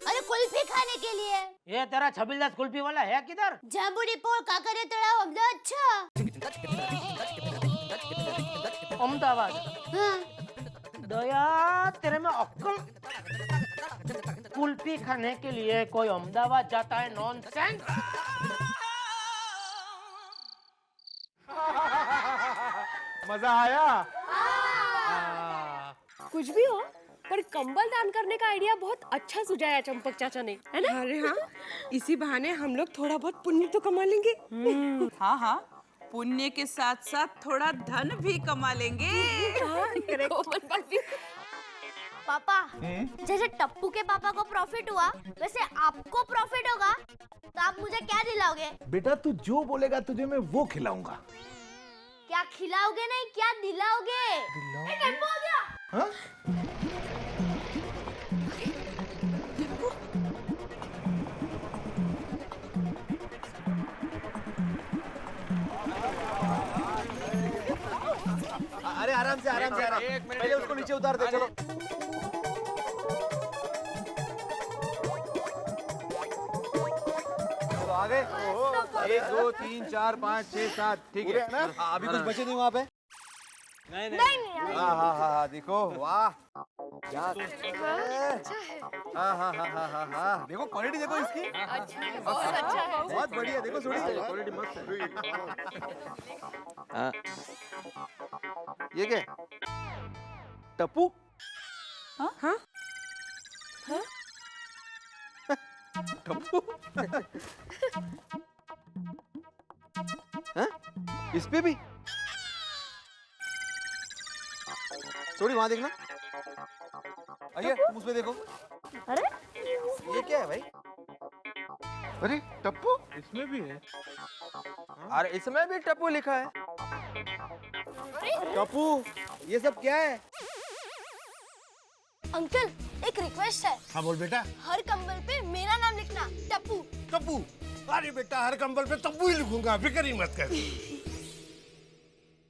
अरे कुल्फी खाने के लिए। ये तेरा छबिलदास कुल्फी वाला है किधर? जांबुड़ी पोल काकरे तलाव अहमदाबाद। अच्छा अहमदाबाद? हाँ। दया तेरे में अक्ल, कुल्फी खाने के लिए कोई अहमदाबाद जाता है? नॉनसेंस। मजा आया? कुछ भी हो, पर कंबल दान करने का आइडिया बहुत अच्छा सुझाया चंपक चाचा ने, है ना? अरे हाँ, इसी बहाने हम लोग थोड़ा बहुत पुण्य तो कमा लेंगे। हाँ हाँ, पुण्य के साथ साथ थोड़ा धन भी कमा लेंगे। पापा, जैसे टप्पू के पापा को प्रॉफिट हुआ, वैसे आपको प्रॉफिट होगा, तो आप मुझे क्या दिलाओगे? बेटा तू जो बोलेगा तुझे मैं वो खिलाऊंगा। क्या खिलाओगे नहीं, क्या दिलाओगे? टेम्पो आ गया। हाँ? अरे आराम से आराम से, पहले उसको नीचे उतार दे। चलो चलो आगे। 1 2 3 4 5 6 7 ठीक है ना? अभी कुछ बचे नहीं वहाँ पे? नहीं हाँ हाँ हाँ, देखो वाह, हाँ हाँ हाँ हाँ हाँ हाँ, देखो क्वालिटी देखो इसकी। अच्छा है, बहुत अच्छा है। बहुत बढ़िया, देखो थोड़ी क्वालिटी मस्त है। हाँ। ये क्या है? टप्पू? हाँ हाँ टप्पू? हाँ? इस पे भी? थोड़ी वहां देखना। आइए, तुम उसमें देखो। अरे ये क्या है भाई? अरे टप्पू इसमें भी है। अरे इसमें भी टप्पू लिखा है। टप्पू, ये सब क्या है? अंकल एक रिक्वेस्ट है, हाँ बोल बेटा। हर कंबल पे मेरा नाम लिखना, टप्पू। टप्पू? अरे बेटा हर कंबल पे टप्पू ही लिखूंगा, फिक्र ही मत कर।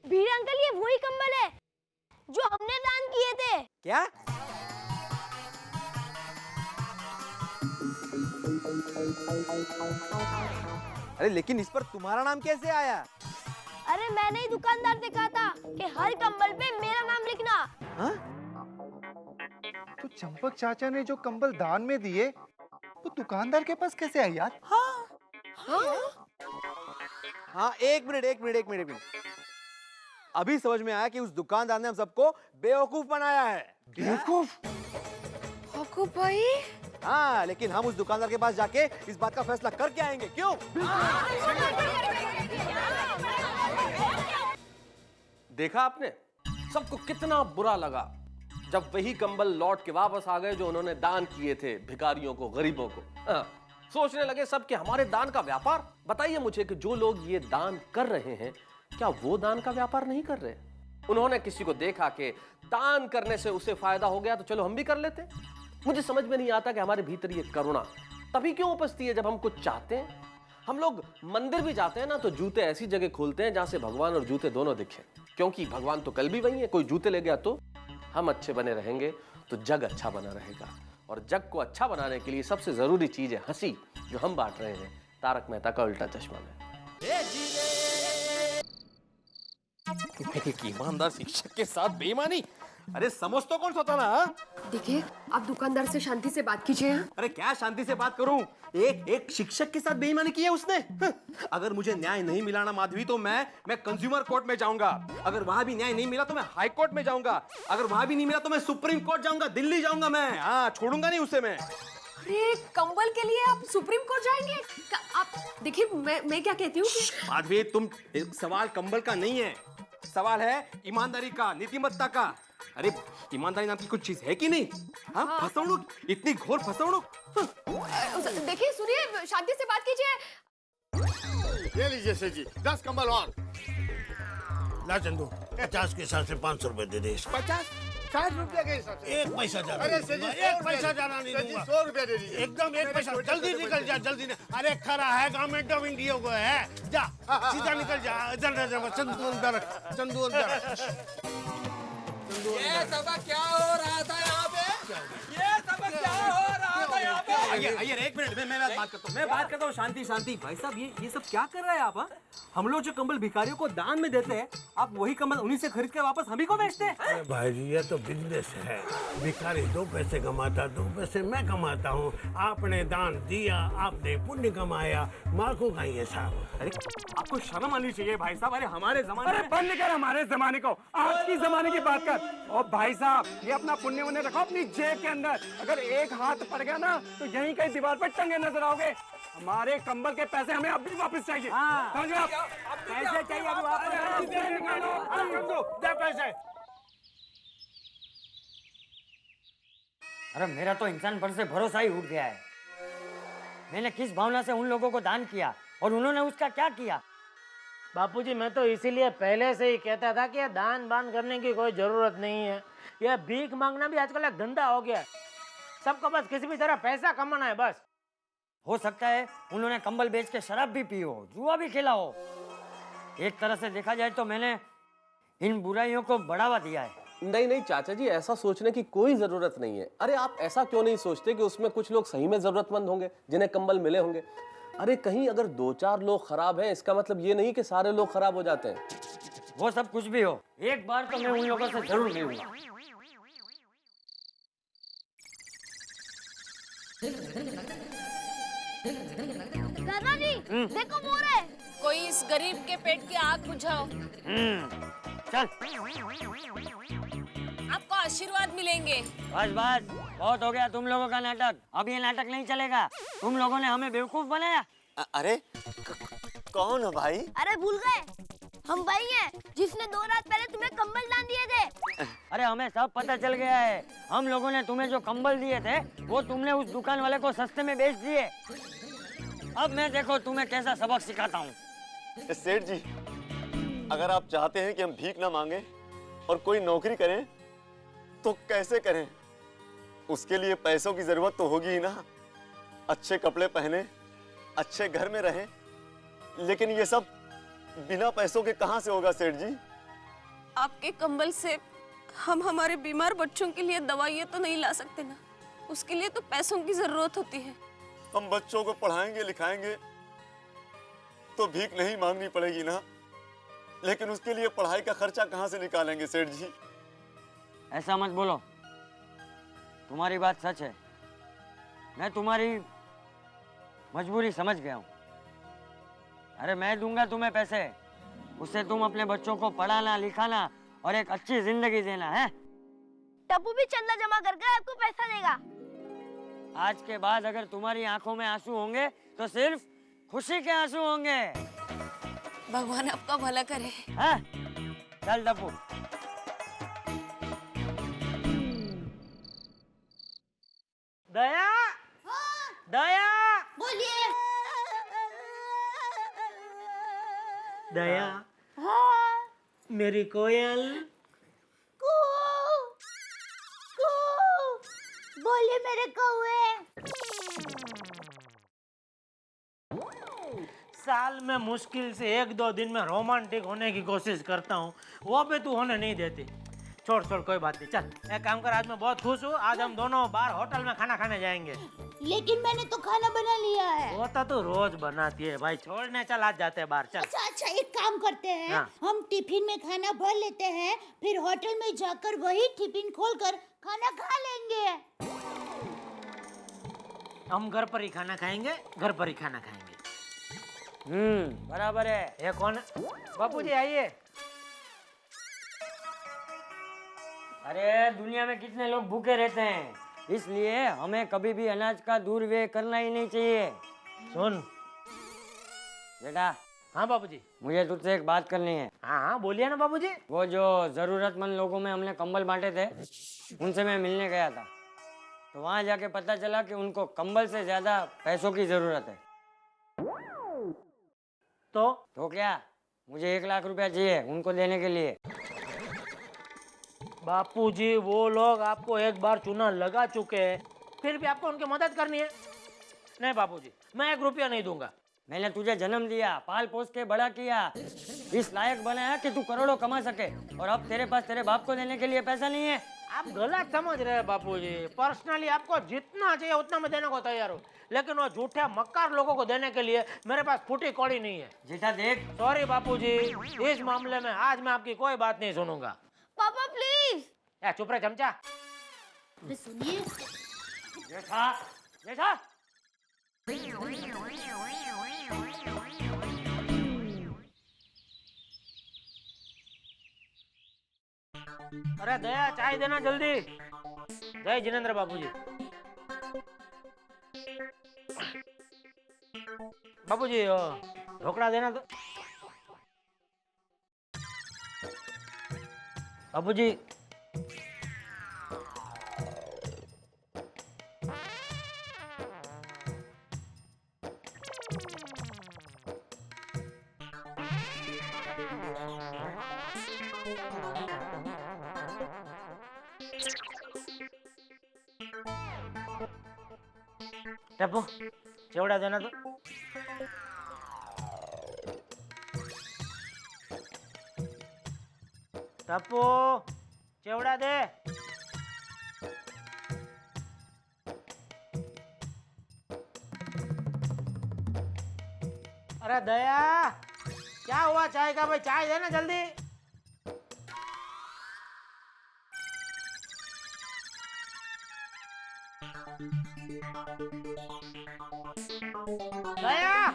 भीड़ अंकल, ये वही कंबल है जो हमने दान किए थे। क्या? अरे लेकिन इस पर तुम्हारा नाम कैसे आया? अरे मैंने ही दुकानदार से कहा था कि हर कंबल पे मेरा नाम लिखना। हाँ? तो चंपक चाचा ने जो कंबल दान में दिए वो दुकानदार के पास कैसे आई यार? हाँ, एक मिनट। अभी समझ में आया कि उस दुकानदार ने हम सबको बेवकूफ बनाया है। बेवकूफ? हकूब भाई? हाँ, लेकिन हम उस दुकानदार के पास जाके इस बात का फैसला करके आएंगे, क्यों? देखा आपने, सबको कितना बुरा लगा जब वही कंबल लौट के वापस आ गए जो उन्होंने दान किए थे भिखारियों को, गरीबों को। सोचने लगे सब कि हमारे दान का व्यापार। बताइए मुझे कि जो लोग ये दान कर रहे हैं, क्या वो दान का व्यापार नहीं कर रहे? उन्होंने किसी को देखा कि दान करने से उसे फायदा हो गया तो चलो हम भी कर लेते। मुझे समझ में नहीं आता कि हमारे भीतर ये करुणा तभी क्यों उपजती है जब हम कुछ चाहते हैं। हम लोग मंदिर भी जाते हैं ना तो जूते ऐसी जगह खोलते हैं जहां से भगवान और जूते दोनों दिखें, क्योंकि भगवान तो कल भी वही है। कोई जूते ले गया तो हम अच्छे बने रहेंगे तो जग अच्छा बना रहेगा, और जग को अच्छा बनाने के लिए सबसे जरूरी चीज है हंसी, जो हम बांट रहे हैं तारक मेहता का उल्टा चश्मा में। एक ईमानदार शिक्षक के साथ बेईमानी, अरे समझ तो कौन सोता ना। देखिए, आप दुकानदार से शांति से बात कीजिए। अरे क्या शांति से बात करूं? एक शिक्षक के साथ बेईमानी की है उसने। अगर मुझे न्याय नहीं मिला ना माधवी, तो मैं कंज्यूमर कोर्ट में जाऊंगा। अगर वहां भी न्याय नहीं मिला तो मैं हाई कोर्ट में जाऊंगा। अगर वहां भी नहीं मिला तो मैं सुप्रीम कोर्ट जाऊंगा, दिल्ली जाऊंगा मैं। हाँ, छोड़ूंगा नहीं उसे मैं। अरे कंबल के लिए आप सुप्रीम कोर्ट जाएंगे? आप देखिए, मैं क्या कहती हूँ कि माधवी, तुम सवाल कंबल का नहीं है, सवाल है ईमानदारी का, नीतिमत्ता का। अरे ईमानदारी नाम की कुछ चीज है कि नहीं? हाँ, फसवणुक, इतनी घोर फसवणुक। देखिए, सुनिए, शांति से बात कीजिए। ये लीजिए सेठ जी, 10 कंबल और। ला चंदू, 50 के हिसाब से 500 रुपए दे दे। 50? 60 रुपया के हिसाब से? एक पैसा जाना। अरे सेठ जी, एक पैसा जाना नहीं दूंगा। 100 रुपया दे दीजिए। एकदम एक पैसा। जल्दी निकल जा, जल्दी नहीं। अरे खरा है, गवर्नमेंट ऑफ इंडिया को है। जा सीधा निकल जा। चंदू अंदर, चंदू अंदर। ये सबक क्या हो रहा था यहाँ पे? ये सबक क्या हो रहा था यहाँ पे? आइए, एक मिनट, मैं बात करता हूँ। शांति। भाई साहब, ये सब क्या कर रहे हैं आप? हम लोग जो कंबल भिखारियों को दान में देते हैं, आप वही कंबल उन्हीं से खरीद के वापस हम ही को बेचते हैं। अरे भाई जी, ये तो बिजनेस है। भिखारी 2 पैसे कमाता, 2 पैसे मैं कमाता हूँ। आपने दान दिया, आपने पुण्य कमाया, मार्को खाइए साहब। अरे आपको शर्म आनी चाहिए भाई साहब। अरे हमारे जमाने अरे बंद कर हमारे जमाने को, आज की जमाने की बात कर। और भाई साहब, ये अपना पुण्य वुण्य रखो अपनी जेब के अंदर। अगर एक हाथ पड़ गया ना तो यहीं कहीं दीवार पर टंगे नजर आओगे। हमारे कंबल के पैसे हमें अभी वापस चाहिए। समझ गए आप? पैसे चाहिए अभी वापस। पैसे। अरे मेरा तो इंसान पर से भरोसा ही उठ गया है। मैंने किस भावना से उन लोगों को दान किया और उन्होंने उसका क्या किया? बापूजी, मैं तो इसीलिए पहले से ही कहता था कि दान बान करने की कोई जरूरत नहीं है। यह भीख मांगना भी आजकल एक धंधा हो गया है। सबको बस किसी भी तरह पैसा कमाना है बस। हो सकता है उन्होंने कंबल बेच के शराब भी पी हो, जुआ भी खेला हो। एक तरह से देखा जाए तो मैंने इन बुराइयों को बढ़ावा दिया है। नहीं चाचा जी, ऐसा सोचने की कोई जरूरत नहीं है। अरे आप ऐसा क्यों नहीं सोचते कि उसमें कुछ लोग सही में जरूरतमंद होंगे जिन्हें कंबल मिले होंगे। अरे कहीं अगर 2-4 लोग खराब हैं, इसका मतलब ये नहीं कि सारे लोग खराब हो जाते हैं। वो सब कुछ भी हो, एक बार तो मैं उन लोगों से जरूर मिलूंगा। दादाजी देखो मोर है। कोई इस गरीब के पेट की आग बुझाओ। चल आपको आशीर्वाद मिलेंगे। बस बस बहुत हो गया तुम लोगों का नाटक। अब ये नाटक नहीं चलेगा। तुम लोगों ने हमें बेवकूफ बनाया। अरे कौन हो भाई? अरे भूल गए, हम भाई हैं जिसने 2 रात पहले तुम्हें कंबल दान दिए थे। अरे हमें सब पता चल गया है। हम लोगों ने तुम्हें जो कंबल दिए थे वो तुमने उस दुकान वाले को सस्ते में बेच दिए। अब मैं देखो तुम्हें कैसा सबक सिखाता हूँ। सेठ जी, अगर आप चाहते हैं कि हम भीख ना मांगे और कोई नौकरी करें तो कैसे करें? उसके लिए पैसों की जरूरत तो होगी ही ना। अच्छे कपड़े पहने, अच्छे घर में रहें, लेकिन ये सब बिना पैसों के कहां से होगा सेठ जी? आपके कंबल से हम हमारे बीमार बच्चों के लिए दवाइयाँ तो नहीं ला सकते ना। उसके लिए तो पैसों की जरूरत होती है। हम बच्चों को पढ़ाएंगे लिखाएंगे तो भीख नहीं मांगनी पड़ेगी ना, लेकिन उसके लिए पढ़ाई का खर्चा कहां से निकालेंगे सेठ जी? ऐसा मत बोलो, तुम्हारी बात सच है। मैं तुम्हारी मजबूरी समझ गया हूँ। अरे मैं दूंगा तुम्हें पैसे, उससे तुम अपने बच्चों को पढ़ाना लिखाना और एक अच्छी जिंदगी देना है। टप्पू भी चंदा जमा करके आपको पैसा देगा। आज के बाद अगर तुम्हारी आंखों में आंसू होंगे तो सिर्फ खुशी के आंसू होंगे। भगवान आपका भला करे। हाँ? चल टप्पू। दया, दया, बोलिए। दया, हाँ मेरी कोयल। कू कू बोलिए मेरे कौवे। साल में मुश्किल से 1-2 दिन में रोमांटिक होने की कोशिश करता हूँ, वो भी तू होने नहीं देती। छोड़ छोड़ कोई बात नहीं, चल एक काम कर, आज मैं बहुत खुश हूँ। आज हम दोनों बाहर होटल में खाना खाने जाएंगे। लेकिन मैंने तो खाना बना लिया है। वो तो तू रोज बनाती है भाई, छोड़ने चल, आज जाते हैं बाहर, चल। अच्छा अच्छा, एक काम करते हैं, हाँ। हम टिफिन में खाना भर लेते हैं, फिर होटल में जाकर वही टिफिन खोलकर खाना खा लेंगे। हम घर पर ही खाना खाएंगे, घर पर ही खाना खाएंगे। बराबर है। ये कौन है? बापूजी आइए। अरे दुनिया में कितने लोग भूखे रहते हैं, इसलिए हमें कभी भी अनाज का दुर्व्यय करना ही नहीं चाहिए। सुन बेटा। हाँ बाबूजी। मुझे तुझसे एक बात करनी है। हाँ हाँ बोलिए ना बाबूजी। वो जो जरूरतमंद लोगों में हमने कंबल बांटे थे, उनसे मैं मिलने गया था, तो वहां जाके पता चला कि उनको कंबल से ज्यादा पैसों की जरूरत है। तो क्या, मुझे 1 लाख रुपया चाहिए उनको देने के लिए। बापूजी वो लोग आपको एक बार चूना लगा चुके हैं, फिर भी आपको उनकी मदद करनी है? नहीं बापूजी, मैं 1 रुपया नहीं दूंगा। मैंने तुझे जन्म दिया, पाल पोस के बड़ा किया, इस लायक बनाया कि तू करोड़ों कमा सके, और अब तेरे पास तेरे बाप को देने के लिए पैसा नहीं है। आप गलत समझ रहे हैं बापूजी। पर्सनली आपको जितना चाहिए उतना मैं देने को तैयार हूँ, लेकिन वो झूठे मक्कार लोगों को देने के लिए मेरे पास फूटी कौड़ी नहीं है। जेठा देख। सॉरी बापूजी, इस मामले में आज मैं आपकी कोई बात नहीं सुनूंगा। पापा प्लीज। या चुप रहे चमचा। सुनिए जेठा, जेठा। अरे दया, चाय देना जल्दी। जय जिनेंद्र बाबूजी। बाबूजी ढोकड़ा देना तो। बाबूजी टप्पू चिवड़ा देना तो। टप्पू चिवड़ा दे। अरे दया, क्या हुआ चाय का भाई? चाय देना जल्दी। गया।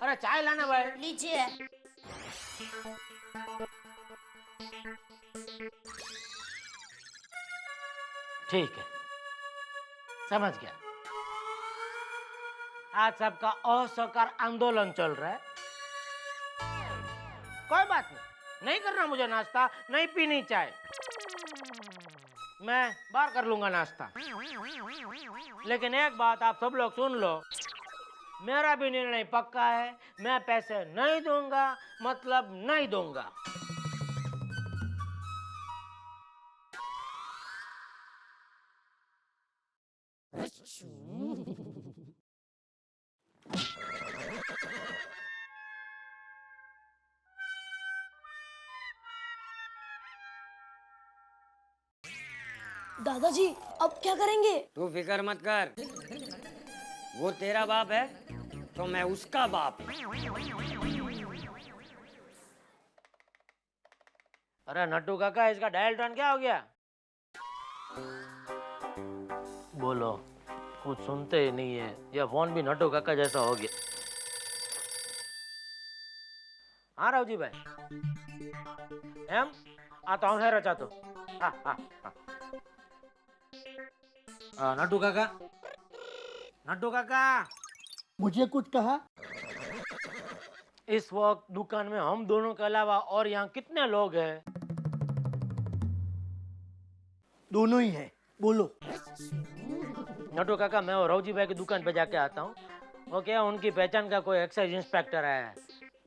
अरे चाय लाना भाई। लीजिए। ठीक है, समझ गया। आज सबका असहकार आंदोलन चल रहा है। कोई बात नहीं करना मुझे नाश्ता, नहीं पीनी चाय, मैं बाहर कर लूंगा नाश्ता। लेकिन एक बात आप सब लोग सुन लो, मेरा भी निर्णय पक्का है, मैं पैसे नहीं दूंगा, मतलब नहीं दूंगा। दादाजी अब क्या करेंगे? तू फिक्र मत कर, वो तेरा बाप है तो मैं उसका बाप। अरे नट्टू काका, इसका डायल टोन क्या हो गया? बोलो, कुछ सुनते ही नहीं है, यह फोन भी नट्टू काका जैसा हो गया। हाँ रावजी भाई, एम आता हूँ, है रचा तो। नट्टू काका, नट्टू काका, मुझे कुछ कहा? इस वक्त दुकान में हम दोनों के अलावा और यहाँ कितने लोग हैं? दोनों ही है, बोलो। नट्टू काका, मैं और रावजी भाई की दुकान पे जाके आता हूँ। वो क्या, उनकी पहचान का कोई एक्साइज इंस्पेक्टर आया है,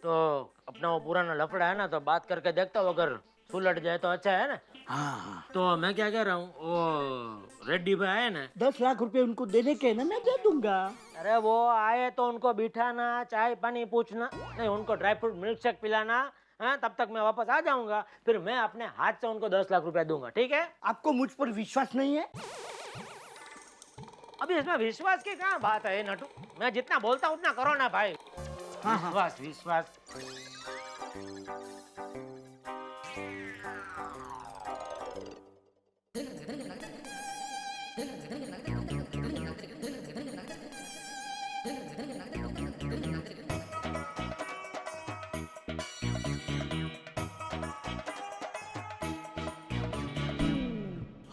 तो अपना वो पुराना लफड़ा है ना, तो बात करके देखता हूँ, अगर सुलट जाए तो अच्छा है ना। हाँ। तो मैं क्या कह रहा हूँ, वो रेड्डी भाई है ना, 10 लाख रुपए उनको देने के ना, मैं दे दूंगा। अरे वो आए तो उनको बिठाना, चाय पानी पूछना, नहीं उनको ड्राई फ्रूट मिल्क शेक पिलाना, हाँ, तब तक मैं वापस आ जाऊंगा, फिर मैं अपने हाथ से उनको 10 लाख रुपए दूंगा, ठीक है? आपको मुझ पर विश्वास नहीं है? अभी इसमें विश्वास की कहाँ बात है नटू, मैं जितना बोलता हूँ उतना करो ना भाई। हाँ, विश्वास विश्वास।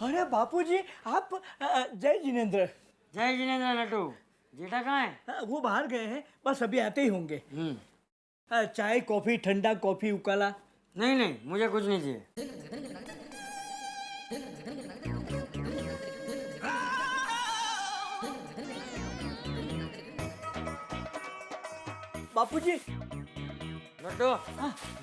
अरे बापूजी, आप जय जिनेंद्र। जय जिनेंद्र। नट्टू जेठा कहाँ है? वो बाहर गए हैं, बस अभी आते ही होंगे। चाय कॉफी, ठंडा कॉफी उकाला? नहीं नहीं, मुझे कुछ नहीं चाहिए। बापूजी। नट्टू,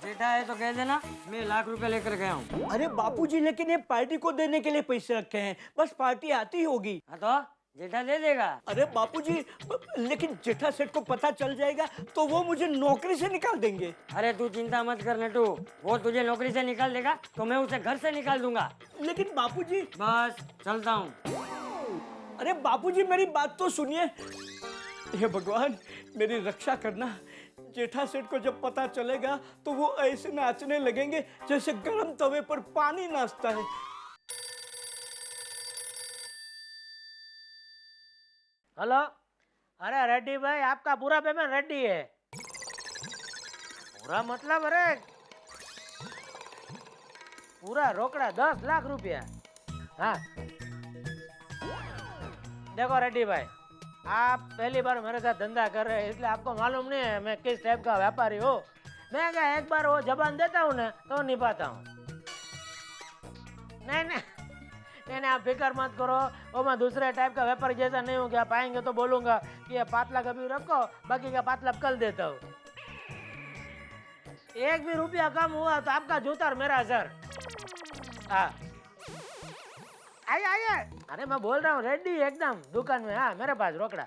जेठा है तो कह देना मैं 1 लाख रुपए लेकर गया हूँ। अरे बापूजी, लेकिन ये पार्टी को देने के लिए पैसे रखे हैं, बस पार्टी आती होगी। हाँ तो जेठा दे देगा। अरे बापूजी, लेकिन जेठा सेठ को पता चल जाएगा तो वो मुझे नौकरी से निकाल देंगे। अरे तू चिंता मत कर नट्टू, वो तुझे नौकरी से निकाल देगा तो मैं उसे घर से निकाल दूंगा। लेकिन बापूजी। बस चलता हूँ। अरे बापूजी, मेरी बात तो सुनिए। हे भगवान, मेरी रक्षा करना। जेठा सेठ को जब पता चलेगा तो वो ऐसे नाचने लगेंगे जैसे गर्म तवे पर पानी नाचता है। हेलो, अरे रेड्डी भाई, आपका पूरा पेमेंट रेडी है। पूरा मतलब, अरे पूरा रोकड़ा 10 लाख रुपया। हाँ देखो रेड्डी भाई, आप पहली बार मेरे साथ धंधा कर रहे हैं, इसलिए आपको मालूम नहीं है मैं किस टाइप का व्यापारी हूँ। मैं क्या एक बार वो जबान देता हूँ ना तो निभाता हूँ। नहीं नहीं नहीं, आप फिक्र मत करो, वो मैं दूसरे टाइप का व्यापारी जैसा नहीं हूँ कि आप आएंगे तो बोलूंगा कि ये पातला कभी रखो, बाकी का पातला कल देता हूँ। 1 भी रुपया कम हुआ तो आपका जूता और मेरा सर। हाँ आइए आइए। अरे मैं बोल रहा हूँ रेडी एकदम दुकान में। हाँ मेरे पास रोकड़ा,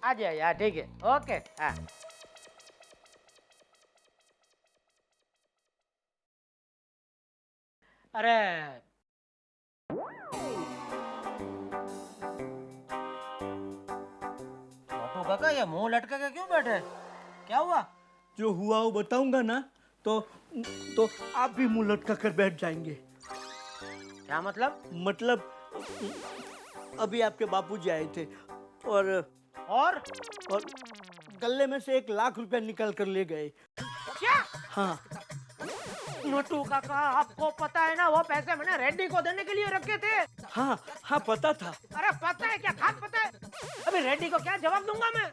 आ जाइए। हाँ ठीक है, ओके। हाँ अरे मोटू काका, ये मुंह लटका के क्यों बैठे, क्या हुआ? जो हुआ वो बताऊंगा ना तो आप भी मुंह लटका कर बैठ जाएंगे। क्या मतलब? मतलब अभी आपके बापूजी आए थे और गले में से 1 लाख रुपया निकाल कर ले गए। क्या? हाँ। नटू काका, आपको पता है ना वो पैसे मैंने रेड्डी को देने के लिए रखे थे। हाँ हाँ पता था। अरे पता है क्या? खास पता है। अभी रेड्डी को क्या जवाब दूंगा मैं?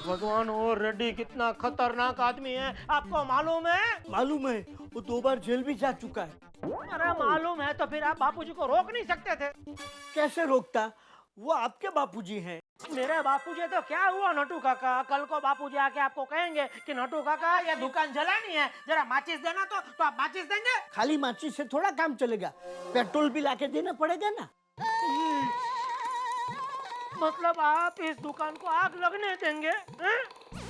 भगवान, वो रेड्डी कितना खतरनाक आदमी है, आपको मालूम है? मालूम है, वो 2 बार जेल भी जा चुका है। अरे मालूम है तो फिर आप बापूजी को रोक नहीं सकते थे? कैसे रोकता? वो आपके बापूजी हैं। मेरे बापूजी तो क्या हुआ नटू काका, कल को बापूजी आके आपको कहेंगे कि नटू काका ये दुकान जलानी है, जरा माचिस देना तो आप माचिस देंगे? खाली माचिस से थोड़ा काम चलेगा, पेट्रोल भी लाके देना पड़ेगा ना। मतलब आप इस दुकान को आग लगने देंगे?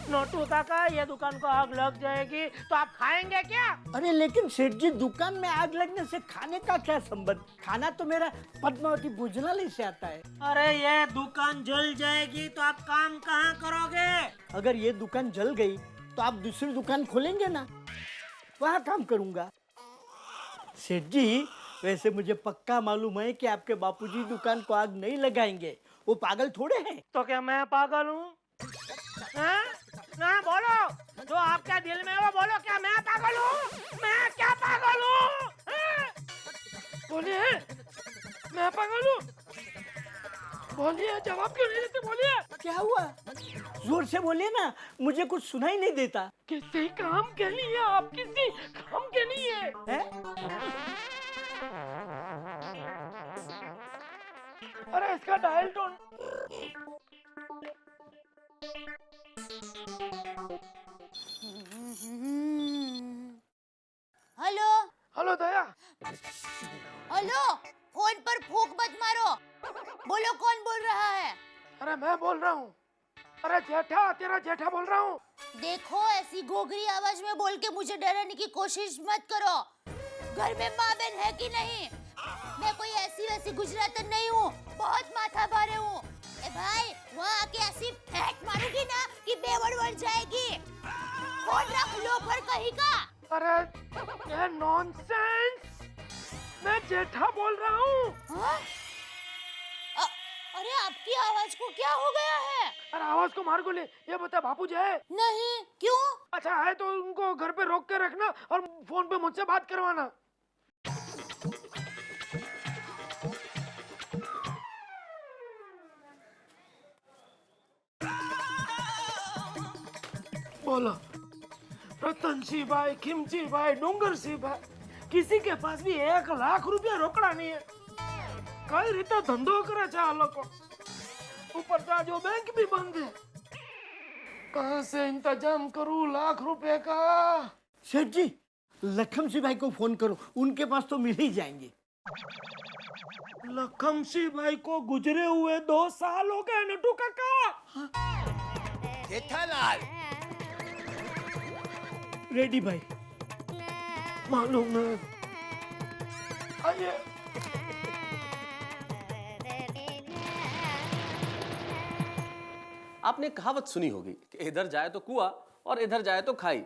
नोटू काका, ये दुकान को आग लग जाएगी तो आप खाएंगे क्या? अरे लेकिन सेठ जी, दुकान में आग लगने से खाने का क्या संबंध? खाना तो मेरा पद्मावती भोजनालय से आता है। अरे ये दुकान जल जाएगी तो आप काम कहाँ करोगे? अगर ये दुकान जल गई तो आप दूसरी दुकान खोलेंगे ना, वहाँ काम करूँगा। सेठ जी, वैसे मुझे पक्का मालूम है कि आपके बापूजी दुकान को आग नहीं लगाएंगे, वो पागल थोड़े हैं। तो क्या मैं पागल हूँ? ना बोलो, जो आपके दिल में है वो बोलो, क्या मैं पागल हूँ? मैं क्या पागल हूँ? बोलिए, मैं पागल हूँ? बोलिए, जवाब क्यों नहीं देते? बोलिए। क्या हुआ? जोर से बोलिए ना, मुझे कुछ सुनाई नहीं देता। किसी काम के लिए, आप किसी काम के लिए है? अरे इसका डायल टोन। हेलो हेलो दया। हेलो, फोन पर फूंक मत मारो, बोलो कौन बोल रहा है? अरे मैं बोल रहा हूँ। अरे जेठा, तेरा जेठा बोल रहा हूँ। देखो, ऐसी गोगरी आवाज में बोल के मुझे डराने की कोशिश मत करो। घर में माँ बहन है कि नहीं? मैं कोई ऐसी वैसी गुजरातन नहीं हूँ, बहुत माथा भारे हूँ। ए भाई, वहाँ आके ऐसी फेंक मारूंगी ना कि बेवड़ बढ़ जाएगी। फोन रख लो पर कहीं का। अरे ये नॉनसेंस, मैं जेठा बोल रहा हूँ। अरे आपकी आवाज को क्या हो गया है? अरे आवाज को मार गोली। ये बता, बापूजी है? नहीं, क्यों? अच्छा है तो उनको घर पे रोक के रखना और फोन पे मुझसे बात करवाना। बोलो, रतन सिंह भाई, खिमची भाई, डूंगर सिंह भाई, किसी के पास भी 1 लाख रुपया रोकड़ा नहीं है। कई रीते धंधो करे छे आ लोग। ऊपर से जो बैंक भी बंद है, कहाँ से इंतजाम करूं लाख रुपए का? सेठ जी, लखम सिंह भाई को फोन करो, उनके पास तो मिल ही जाएंगे। लखम सिंह भाई को गुजरे हुए 2 साल हो गए नटू काका। जेठालाल। रेडी भाई। मालूम है। आइए। आपने कहावत सुनी होगी कि इधर जाए तो कुआं और इधर जाए तो खाई।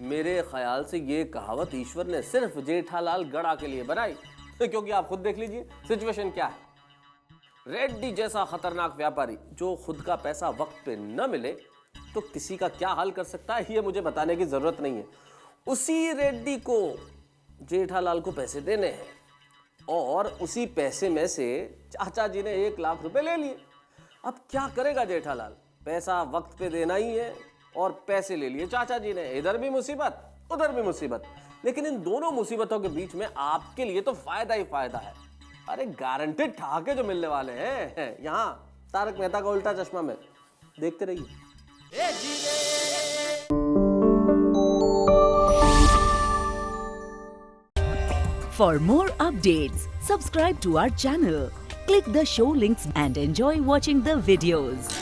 मेरे ख्याल से ये कहावत ईश्वर ने सिर्फ जेठालाल गड़ा के लिए बनाई, क्योंकि आप खुद देख लीजिए सिचुएशन क्या है। रेड्डी जैसा खतरनाक व्यापारी जो खुद का पैसा वक्त पे न मिले तो किसी का क्या हाल कर सकता है, ये मुझे बताने की जरूरत नहीं है। उसी रेड्डी को जेठालाल को पैसे देने हैं और उसी पैसे में से चाचा जी ने 1 लाख रुपए ले लिए। अब क्या करेगा जेठालाल? पैसा वक्त पे देना ही है और पैसे ले लिए चाचा जी ने। इधर भी मुसीबत, उधर भी मुसीबत। लेकिन इन दोनों मुसीबतों के बीच में आपके लिए तो फायदा ही फायदा है। अरे गारंटेड ठहाके जो मिलने वाले हैं यहाँ तारक मेहता का उल्टा चश्मा में। देखते रहिए। For more updates, subscribe to our channel, click the show links and enjoy watching the videos.